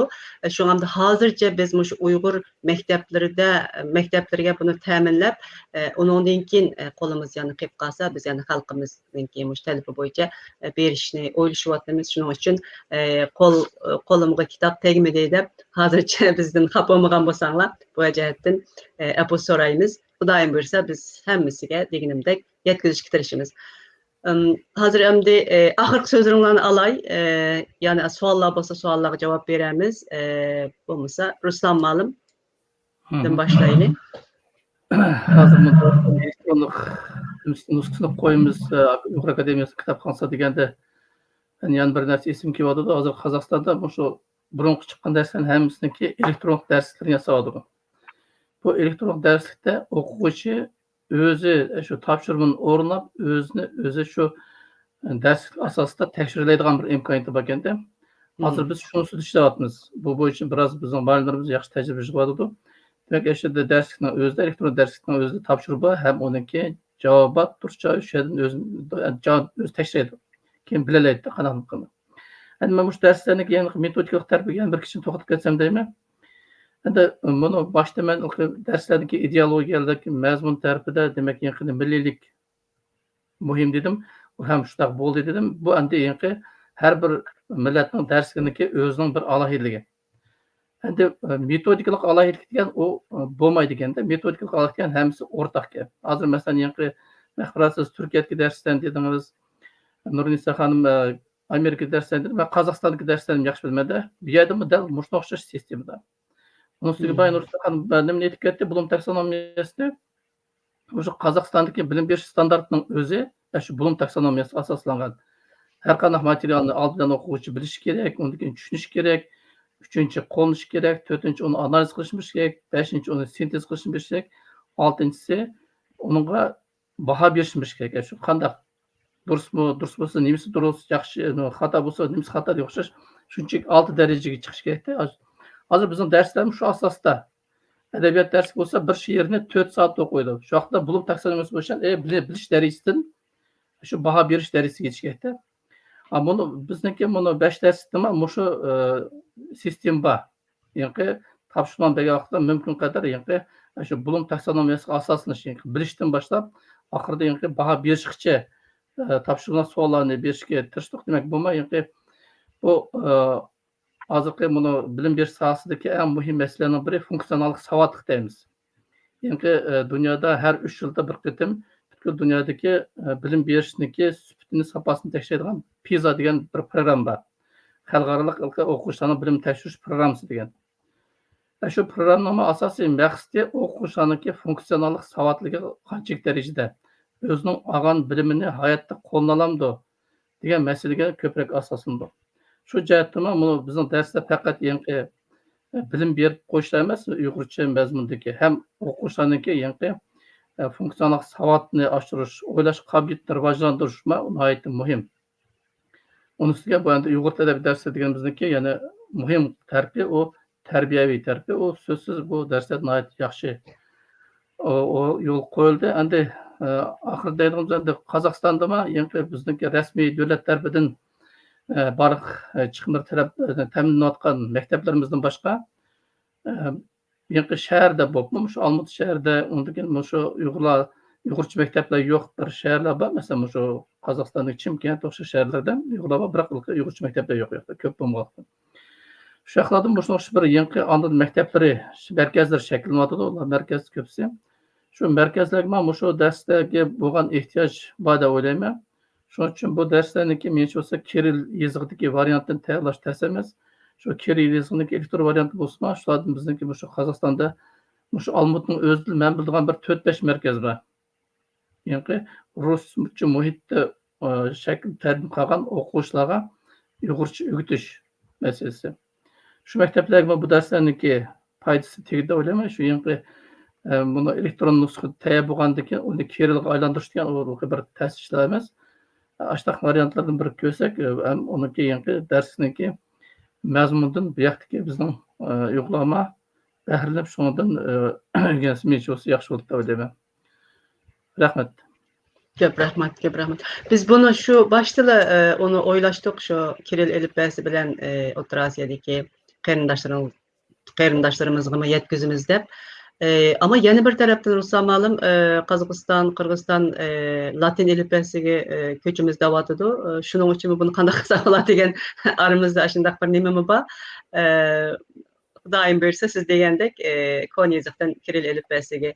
Shunga hozircha biz shu Uyg'ur maktablariga buni ta'minlab, undan keyin qo'limiz yana qilib qolsa, biz yana xalqimizning shu talabi bo'yicha berishni o'ylashyapmiz. Shuning uchun qo'limga kitob tegmadi deb hozircha bizdan xafa bo'lmagan bo'lsanglar, bu jihatdan apu so'raymiz. Xudoyim buyursa biz hammasiga deganimdek yetkazishga tirishamiz. Hozir endi oxirgi so'zlaringlarni olay. Ya'ni savollar bo'lsa savollarga javob beramiz. Bo'lmasa Ruslan ma'lumdan boshlaylik. Hozir elektronlik nusxasini qo'yamiz Uyg'ur akademiyasi kitobxonasi deganda yana bir narsa esimga kelyapti. Hozir Qozog'istonda shu burungi chiqqan darslarning hammasiniki elektronlik darslar yasayapti. Bu elektronlik darslikda o'quvchi o'zi shu topshiriqni o'rnab, o'zi shu darslik asosida tekshirilaydigan bir imkoniyati bor ekanda. Hozir biz shuni ustida ishlayapmiz. Bu bo'yicha biroz bizning bolalarimiz yaxshi tajriba qiladi. Demak, shu darslikning o'zida, elektron darslikning o'zida topshiriq bor, ham uniki javobat turcha o'sha yerdan o'zi tekshiradi. Keyin bilalaydi qanaqa qilib. Endi men bu darslarning yana metodikalik tarbiyaga bir kishini to'xtatib ketsam deyman. Endi buni boshda men darslardagi ideologiyalik mazmun tarafida demak yaqin milliylik muhim dedim. Bu ham shunday bo'ldi dedim. Bu endi yaqin har bir millatning darsligiki o'zining bir alohidligi. Endi metodikalik alohidlik degan u bo'lmaydi deganda, metodikalik alohidlik degan hammasi o'rtaq gap. Hozir masalan yaqin mahbarasiz Turkiyadagi darsdan dedingiz, Nurnisa xonim Amerika darsdan dedi, men Qozog'istondagi darslarni yaxshi bilmadi. Bu yerda dal mushuna o'xshash sistemada. Onun üstüne Bay Nursi Hanım benim etikette bulum taksonomiyasida o'sha Qozog'istondagi bilim berish standartining o'zi shu bulum taksonomiyasi asoslangan. Har qanday materialni oldindan o'quvchi bilishi kerak, undan keyin tushunishi kerak. Üçüncü qo'llanishi kerak, to'rtinchi uni analiz qilishimiz kerak, beshinchi uni sintez qilishimiz kerak, oltinchisi uningga baho berishimiz kerak. Shu qandaq durustmi, durust bo'lsa, nemisi durust, yaxshi, xato bo'lsa, nemisi xato deb o'xshash shunchaki 6 darajaga chiqish kerakda. Hozir bizning darslarimiz shu asosda. Adabiyot darsi bo'lsa, bir she'rni 4 soat o'qiydi. Shu vaqtda Bloom taksonomiyasi bo'yicha bilish darajasidan shu baho berish darajasiga yetish kerakda. Buni bizniki buni 5 dars nima, shu sistem bor. Ya'ni topshirma bergan vaqtda mumkin qadar shu Bloom taksonomiyasiga asoslanish, bilishdan boshlab oxirida baho berishgacha topshiriqlar savollarni berishga tirishdik. Demak, bu hozirgi buni bilim berish sohasidagi eng muhim masalalarning biri funksional savodlik deymiz. Dunyoda har 3 yilda bir qatim butkul dunyodagi bilim berishniki sifatini, safosini tekshiradigan PISA degan bir program bor. Xalqaro o'quvchilarning bilim tekshirish programmasi degan. Shu programning asosiy maqsadi o'quvchilarning funksional savodligi qanchalik darajada o'zining olgan bilimini hayotda qo'llalamdi degan masalaga ko'proq asoslanadi. Shu jihatdan buni bizning darsda faqat bilim berib qo'yish emas, uyg'urcha mazmundagi ham o'quvchilarning funksional savodni oshirish, o'ylash qobiliyatini rivojlantirish nihoyatda muhim. Uning ustiga bu endi uyg'ur tili darsi degan bizniki yana muhim tarbi u tarbiyaviy tarbi. U so'zsiz bu darsda nihoyat yaxshi yo'l qo'yildi. Endi oxirida aytganimdek Qozog'istonda bizniki rasmiy davlat tarafidan bariq chiqimlar ta'minlayotgan maktablarimizdan boshqa shaharda bo'lib, shu Olmut shahrida undan shu uyg'urcha maktablar yo'q bir shaharlar bor. Masalan, shu Qozog'istonning Chimkent o'xshash shaharlarda uyg'urlar bor, biroq uyg'urcha maktablar yo'q, ko'p bo'lmoqda. Shu yoqlarda bir yangi ondan maktablari, markazlar shakllanyapti. Ular markaz ko'psi. Shu markazlarga shu darslarga bo'lgan ehtiyoj bor deb o'ylayman. Shuning uchun bu darslarniki menimcha bo'lsa Kiril yozig'idagi variantini tayyorlash tez emas. Shu Kiril yozig'idagi elektron varianti bo'lsa, shulardan bizniki shu Qozog'istonda shu Olmutning o'zida men bilgan bir 4-5 markaz bor. Ya'ni ruscha muhitda shakl tarbiya qilgan o'quvchilarga uyg'urcha o'rgatish masalasi. Shu maktablarga bu darslarniki foydasi tegdi deb o'ylayman. Shu buni elektron nusxa tayyor bo'lgandan keyin uni Kirilga aylantirish degan bir ta'sislar emas. Ashtaq variantlardan biri ko'rsak, ham uniki darsniki mazmundan bu yoqdagi bizning yo'qlama bahrilab shundan o'rganishimiz yaxshi bo'ldi deb o'ylayman. Rahmat. Ko'p rahmat, ko'p rahmat. Biz buni shu boshda uni o'ylashdik, shu Kiril elifbasi bilan O'rta Osiyodagi qarindoshlarimizga yetkazamiz deb. Ama yana bir tarafdan Ruslan ma'lum Qozog'iston, Qirg'iziston Latin elifbasiga ko'chimiz davotidu. Shuning uchun buni qanday qilsak bo'ladi degan aramizda shunday bir nima bor. Xudoyim bersa siz degandek kon yoziqdan Kiril elifbasiga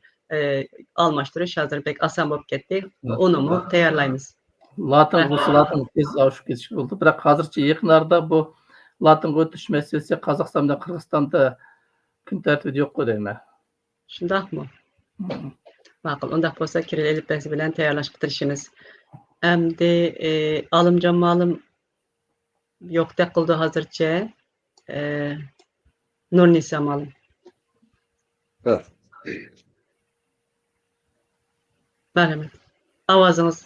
almashtirish hozir pek oson bo'lib ketdi. Uni mu tayyorlaymiz. Latin tez oshib ketish bo'ldi. Biroq hozircha yaqinlarda bu Latinga o'tish masalasi Qozog'istonda, Qirg'izistonda kun tartibida yo'q deyman. Shundaqmi? Ma'qul. Unda bo'lsa Kiril elifbasi bilan tayyorlash qitirishimiz. Endi Olimjon ma'lum yo'qdek qildi hozircha. Nurnisa ma'lum. Ha. Marhamat. Ovozingiz.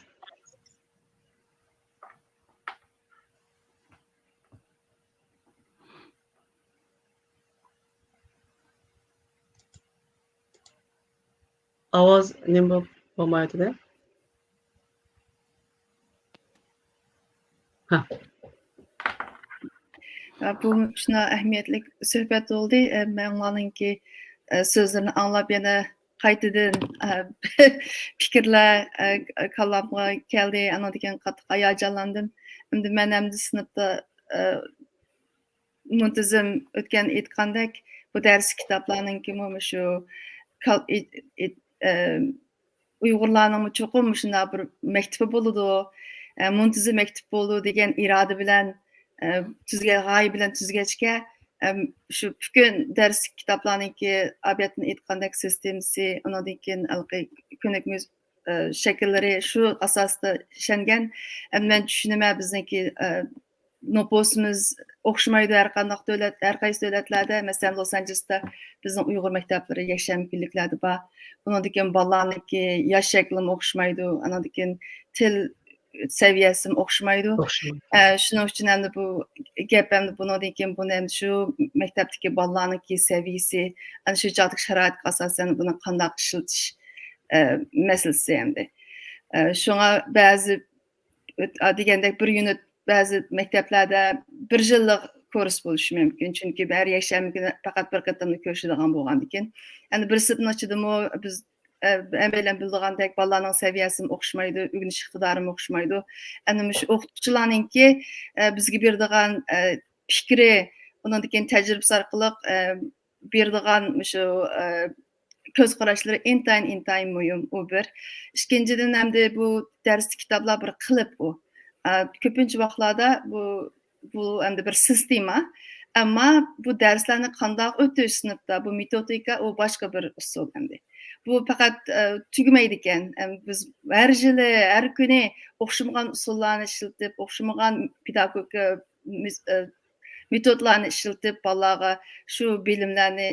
Ovoz nima bo'lmaydi-da? Ha. Bu şuna ehemmiyetli söhbet oldu. Ben onlarınki sözlerini anlap yana qaytadan fikirler kalamga geldi. Anladığım qattiq hayacanlandım. Endi men hem de sınıfta muntazam o'tgan aytgandek bu ders kitaplarınki şu Uyg'urlarning cho'qim shunday bir maktabi bo'ladi, muntazam maktab bo'ladi degan iroda bilan g'oya bilan tuzgachga shu butun dars kitoblarniki abiyatni aytgandek sistemasi, undan keyin ko'nikmiz shakllari shu asosda ishlangan. Men tushunaman bizniki nüfusumuz o'xshamaydi har qanday davlat, har qaysi davlatlarda, masalan Los Angelesda bizning Uyg'ur maktablari yakshan mumkinliklarda bor. Bundan keyin bolalarniki yosh shaklim o'xshamaydi, andan keyin til saviyasi o'xshamaydi. Shuning uchun endi bu gap endi bundan keyin buni endi shu maktabdagi bolalarniki saviyasi, ana shu joydagi sharoitga asosan buni qanday ishlatish masalasi endi. Shunga ba'zi degandek bir unit ba'zi maktablarda bir yillik kurs bo'lishi mumkin. Chunki har yakshanba kuni faqat bir qatamda ko'rishadigan bo'lgandan keyin, endi birisidan ochidimi biz bilan bildigandek bolalarning saviyasi o'xshamaydi, o'rganish iqtidori o'xshamaydi. Endi shu o'qituvchilarningki bizga beradigan fikri, undan keyin tajribasi orqali beradigan shu ko'z qarashlari intayin muhim u bir. Ikkinchidan hamda bu dars kitoblar bir qilib u. Ko'pincha vaqtlarda bu endi bir sistema, ammo bu darslarni qanday o'tish sinfda, bu metodika u boshqa bir usul endi. Bu faqat tugamaydi ekan. Biz har yili, har kuni o'xshamagan usullarni ishlatib, o'xshamagan pedagogika metodlarni ishlatib bolalarga shu bilimlarni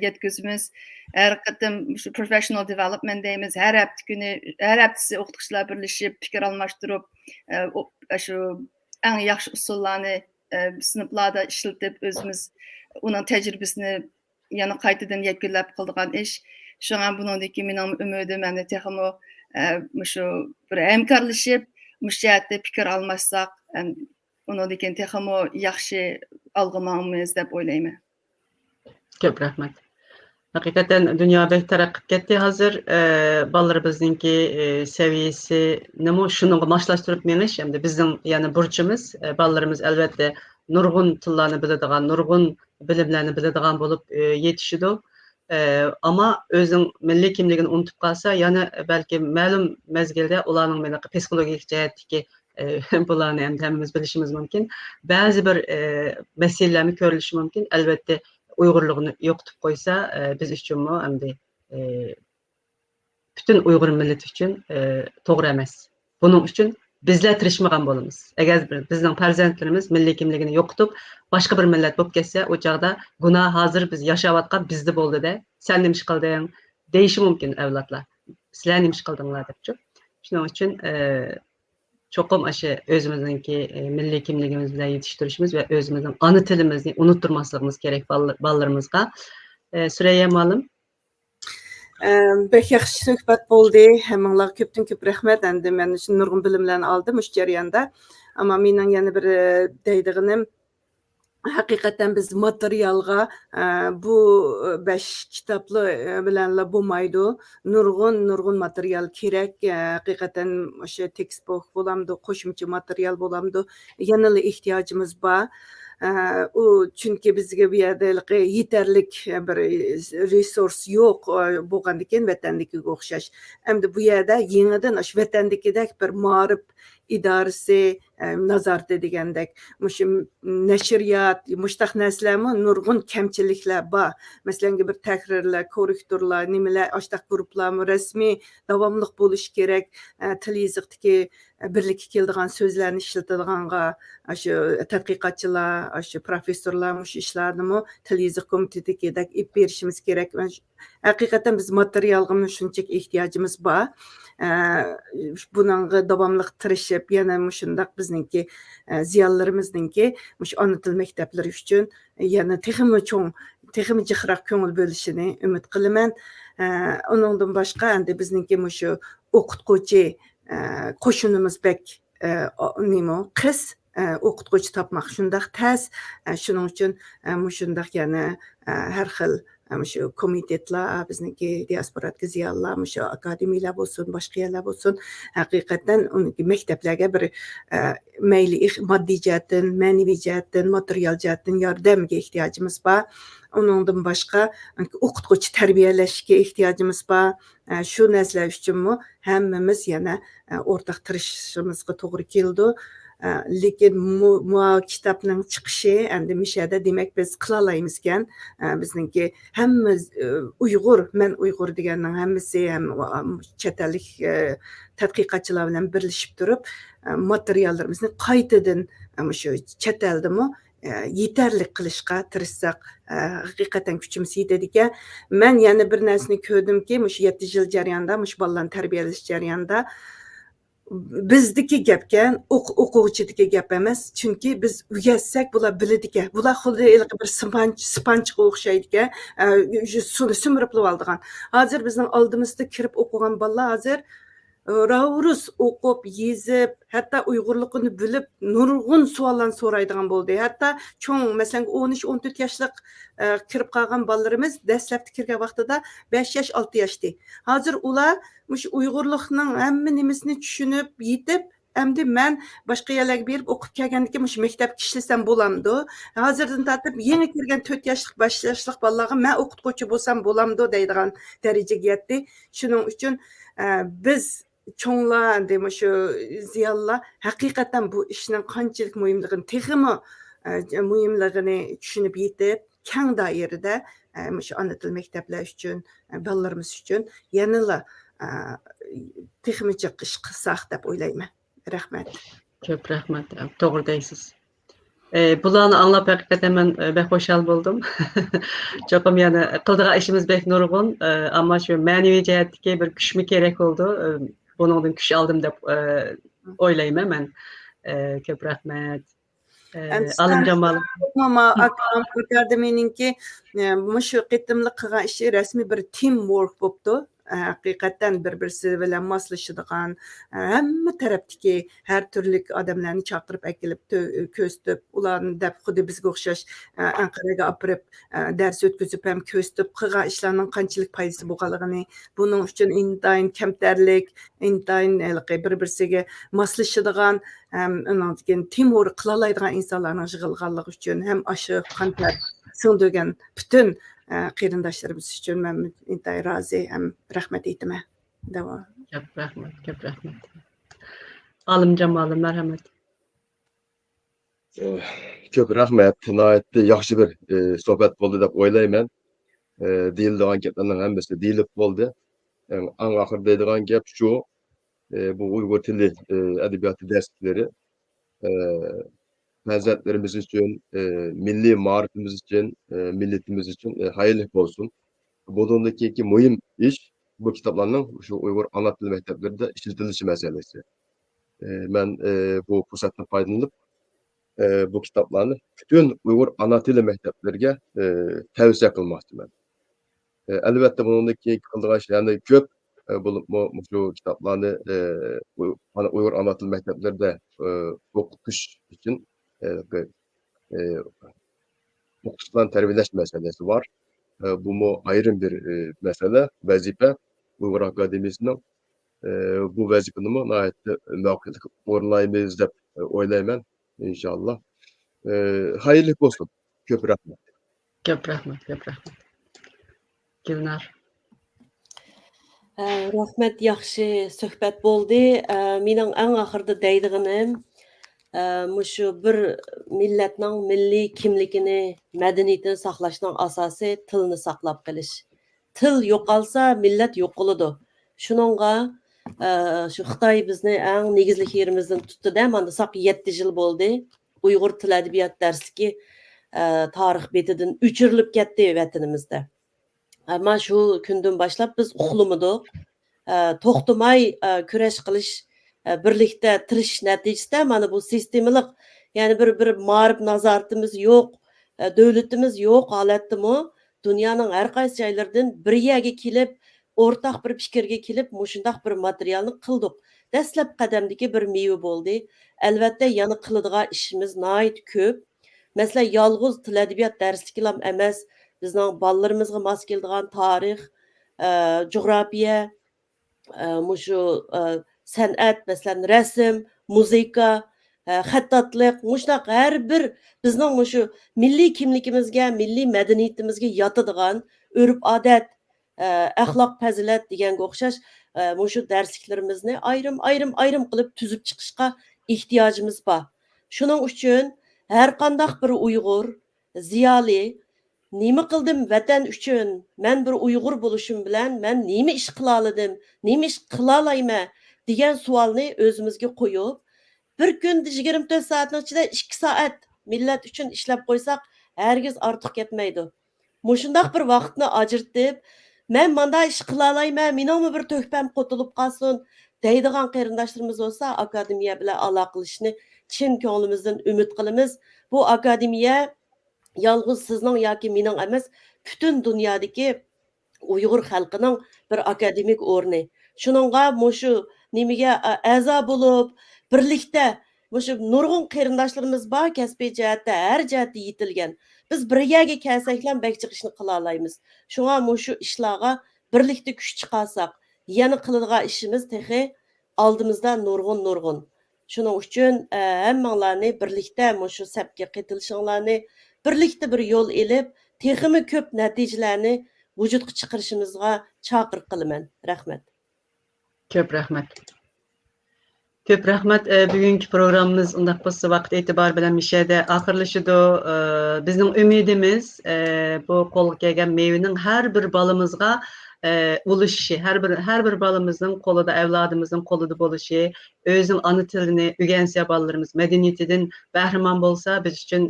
yetkazamiz. Har qatim shu professional development deymiz. Har haftasi o'qituvchilar birlashib, fikr almashtirib, shu eng yaxshi usullarni sinflarda ishlatib, o'zimiz uning tajribasini yana qaytadan yakunlab qiladigan ish. Shunga bundan keyin mening umidim endi texmo shu bir hamkorlashib, mushatda fikr almashsak, undan keyin texmo yaxshi alg'amamiz deb o'ylayman. Ko'p rahmat. Haqiqatan dunyo bek taraqqib ketdi hozir. Bolalarimizningki saviyasi nima shunga moslashtirib menish endi bizning yana burchimiz. Bolalarimiz albatta nurg'un tillarni biladigan, nurg'un bilimlarni biladigan bo'lib yetishidi. Ama o'zing milliy kimligini unutib qolsa, yana balki ma'lum mezgilda ularning psixologik jihatdagi bularni ham hammamiz bilishimiz mumkin. Ba'zi bir masalalarni ko'rilishi mumkin. Albatta Uyg'urligini yo'qotib qo'ysa, biz uchunmi endi butun Uyg'ur millati uchun to'g'ri emas. Buning uchun bizlar tirishmagan bo'lamiz. Agar bizning farzandlarimiz milliy kimligini yo'qotib, boshqa bir millat bo'lib ketsa, o chaqda gunoh hozir biz yashayotgan bizda bo'ldi-da, sen nima ish qilding deyishi mumkin avlodlar. Sizlar nima ish qildinglar deb-chi. Shuning uchun cho'qim o'sha o'zimizningki milliy kimligimiz bilan yetishtirishimiz va o'zimizning ona tilimizni unuttirmasligimiz kerak bolalarimizga. Surayya Ma'lum. Bek yaxshi suhbat bo'ldi. Hammanglarga ko'pdan ko'p rahmat. Endi men shu nurg'un bilimlarni oldim shu jarayonda. Ammo mening yana bir deydiganim haqiqatan biz materialga bu 5 kitobli bilanla bo'lmaydi. Nurg'un material kerak. Haqiqatan o'sha textbook bo'lamdi, qo'shimcha material bo'lamdi. Yana ehtiyojimiz bor. U chunki bizga bu yerda yetarlik bir resurs yo'q bo'lgandan keyin vatandagiga o'xshash. Endi bu yerda yangidan shu vatandagidek bir ma'rif idorasi nazorati degandek mushu nashriyat mushtaq narsalarmi nurg'un kamchiliklar bor. Masalan bir takrorlar, korrektorlar, nimalar ashtaq guruhlarmi rasmiy davomli bo'lishi kerak. Til yoziqdagi birlikka keladigan so'zlarni ishlatadiganga shu tadqiqotchilar, shu professorlar shu ishlarni til yoziq komitetidagidek ib berishimiz kerak. Haqiqatan biz materialga shunchaki ehtiyojimiz bor. Bunga davomli tirishib yana shundaq bizningki ziyonlarimizningki mush ona til maktablari uchun yana texmi cho'ng, texmi jiqroq ko'ngil bo'lishini umid qilaman. Uningdan boshqa endi bizningki mushu o'qituvchi qo'shinimiz bek nima qiz o'qituvchi topmoq shundaq tas. Shuning uchun shundaq yana har xil shu komitetlar, bizniki diasporadagi ziyonlar, shu akademiyalar bo'lsin, boshqa yerlar bo'lsin, haqiqatan uniki maktablarga bir mayli moddiy jihatdan, ma'naviy jihatdan, material jihatdan yordamga ehtiyojimiz bor. Uningdan boshqa o'qituvchi tarbiyalashga ehtiyojimiz bor. Shu narsalar uchunmi hammamiz yana o'rtaq tirishishimizga to'g'ri keldi. Lekin kitobning chiqishi endi mishada demak biz qila olamiz ekan. Bizningki hamma Uyg'ur, men Uyg'ur deganning hammasi ham chet ellik tadqiqotchilar bilan birlashib turib materiallarimizni qaytadan ama şu chet eldimi yeterli qilishga tirishsak haqiqatan kuchimiz yetadi ekan. Men yana bir narsani ko'rdimki, shu 7 yil jarayonida, shu bolalarni tarbiyalash jarayonida bizdiki gapkan, o'quvchidagi gap emas. Chunki biz o'rgatsak bular biladi ekan. Bular xuddi bir spanchga o'xshaydi ekan. Suvni simirib oladigan. Hozir bizning oldimizda kirib o'qigan bolalar hozir Rus o'qib, yezib, hatto Uyg'urligini bilib, nurg'un savollarni so'raydigan bo'ldi. Hatto cho'ng, masalan, 13-14 yoshlik kirib qolgan bolalarimiz dastlabki kirgan vaqtida 5 yosh, 6 yoshdi. Hozir ular mush Uyg'urlikning hamma nimasini tushunib, yetib, endi men boshqa yerlarga berib o'qib kelgandan keyin mush maktabga ishlasam bo'lamdi. Hozirdan tortib yangi kirgan 4 yoshlik, 5 yoshlik bolalarga men o'qituvchi bo'lsam bo'lamdi deydigan darajaga yetdi. Shuning uchun biz cho'nglar, demak shu ziyonlar haqiqatan bu ishning qanchalik muhimligini, texmi muhimligini tushunib yetib, keng doirada shu ona til maktablar uchun, bolalarimiz uchun yanada texmicha ish qilsak deb o'ylayman. Rahmat. Ko'p rahmat. To'g'ri deysiz. Bularni anglab haqiqatan men bek xo'shal bo'ldim. Cho'qim yana qildigan ishimiz bek nurg'un, ammo shu ma'naviy jihatdagi bir kuchmi kerak bo'ldi. Bundan kuch oldim deb o'ylayman men. Ko'p rahmat. Alimjon Mama akademiyaninki shu qitimliq qilgan ishi rasmiy bir teamwork bo'libdi. Haqiqatan bir-birisi bilan moslashadigan, hamma tarafdagi har turli odamlarni chaqirib kelib ko'zitib, ularni deb xuddi bizga o'xshash Anqaraga olib dars o'tkazib ham ko'zitib qilgan ishlarning qanchalik foydasi bo'lganligini, buning uchun intayin kamtarlik, intayin bir-birisiga moslashadigan, teamwork qila oladigan insonlarning yig'ilganligi uchun ham aşı qantar singdirgan butun qarindoshlarimiz uchun men intayin rozi ham rahmat aytaman. Davom. Ko'p rahmat, ko'p rahmat. Alimjon marhamat. Ko'p rahmat. Nihoyatda yaxshi bir suhbat bo'ldi deb o'ylayman. Deyiladigan gaplarning hammasi deyilib bo'ldi. Eng oxirida deydigan gap shu, bu Uyg'ur tili adabiyoti darslari farzandlarimiz için, milli marifimiz için, milletimiz için hayırlı olsun. Bunundaki mühim iş bu kitaplarının şu Uygur ana dil mekteplerinde işletilişi meselesi. Ben bu fırsattan faydalanıp bu kitaplarını bütün Uygur ana dil mekteplerine tavsiye kılmaktım ben. Elbette bunundaki kıldığı şeylerinde köp bulup şu kitaplarını Uygur ana dil mekteplerinde okutuş için okutulan terbiyeleş meselesi var. Bu mu ayrı bir mesele, vazife. Uygur Akademisi'nin bu vazifeni mi muhakkak orlaymayız dep oylayman inşallah. Hayırlı olsun. Köp rahmet. Ko'p rahmat, ko'p rahmat. Gülnar. Rahmat, yaxshi suhbat bo'ldi. Mening eng oxirida deydiganim shu bir millatning milliy kimligini, madaniyatini saqlashning asosi tilni saqlab qolish. Til yo'qolsa, millat yo'qoladi. Shuningga shu Xitoy bizni eng negizli yerimizdan tutdi-da, mana 7 yil bo'ldi. Uyg'ur til adabiyot darsligi tarix betidan o'chirilib ketdi vatanimizda. Ama şu günden başlap biz uxlamadık. To'xtamay kurash qilish, birlikte tirish natijasida mana bu sistemalik, yani bir ma'rif nazoratimiz yo'q, davlatimiz yo'q holatdimi, dunyoning har qaysi joylaridan bir yerga kelib, o'rtaq bir fikrga kelib, mushundaq bir materialni qildik. Dastlab qadamdagi bir meva bo'ldi. Albatta yana qiladigan ishimiz nihoyat ko'p. Masalan, yolg'iz til adabiyot darsligilam emas, bizning bolalarımızga mos keladigan tarix, coğrafiya, mushu san'at, masalan rasm, muzika, xattatlik, mushtaq har bir bizning mushu milliy kimligimizga, milliy madaniyatimizga yotadigan urf-odat, axloq fazilat deganga o'xshash mushu darsliklarimizni ayrim qilib tuzib chiqishga ehtiyojimiz bor. Shuning uchun har qanday bir Uyg'ur ziyoli nima qildim vatan uchun, men bir Uyg'ur bo'lishim bilan men nima ish qila oldim, nima ish qila olayman degan savolni o'zimizga qo'yib, Bir gün 24 saatning ichida 2 soat millat uchun ishlab qo'ysak, hargiz ortiq ketmaydi. Mushundaq bir vaqtni ajirtib, men manda ish qila olmayman, meningmi bir to'hpam qo'tilib qolsin deydigan qarindoshlarimiz bo'lsa, akademiya bilan aloqalashishni chin ko'nglimizdan umid qilamiz. Bu akademiya yolg'iz sizning yoki mening emas, butun dunyodagi Uyg'ur xalqining bir akademik o'rni. Shuningga mushu nimaga a'zo bo'lib, birlikda mushu nurg'un qarindoshlarimiz bor, kasbiy jihatda, har jihatda yetilgan. Biz birgaga kelsaklar bak chiqishni qila olamiz. Shunga mushu ishlarga birlikda kuch chiqarsak, yana qiladigan ishimiz tehi oldimizda nurg'un. Shuning uchun hammanglarni birlikda mushu sapga qatilishinglarni, birlikda bir yo'l elib, teximi ko'p natijalarni vujudga chiqarishimizga chaqiriq qilaman. Rahmat. Köp rahmat. Köp rahmat. Bugünkü programımız undaq bo'lsa vaqt e'tibor bilan mishada oxirlashidi. Bizning umidimiz bu qo'lga kelgan meyvening har bir balamizga ulushishi, har bir balamızın qo'lida, avlodimizning qo'lida bo'lishi, o'zining ana tilini o'rgansa bolalarimiz madaniyatidan bahramand bo'lsa, biz uchun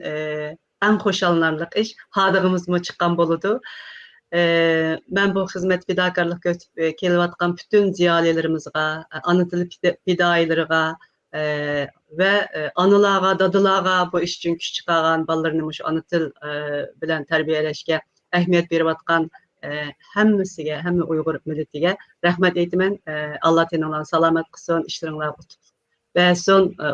eng xo'shallanarli ish, hadig'imizmi chiqqan bo'ladi. Ben bu hizmet fidakarlık götürüp kelayotgan bütün ziyalilerimizga, ana tili fidailerine ve analarga, dadılarga bu iş için güç çıkaran balalarını şu ana til bilen terbiyeleşke ehemmiyet beriyotgan hammasiga, hamma Uyg'ur milletiga rahmat aytaman. Allah teninglarni salomat qilsin, ishlaringlar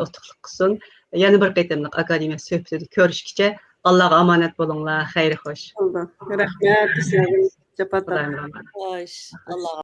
utuqlik qilsin. Yana bir qaytamliq akademiya suhbatida ko'rishguncha Allah'a emanet bo'linglar. Xayr xo'sh. Rahmat. Sizlarga Xudoyim rahmat. Xo'sh, Alloh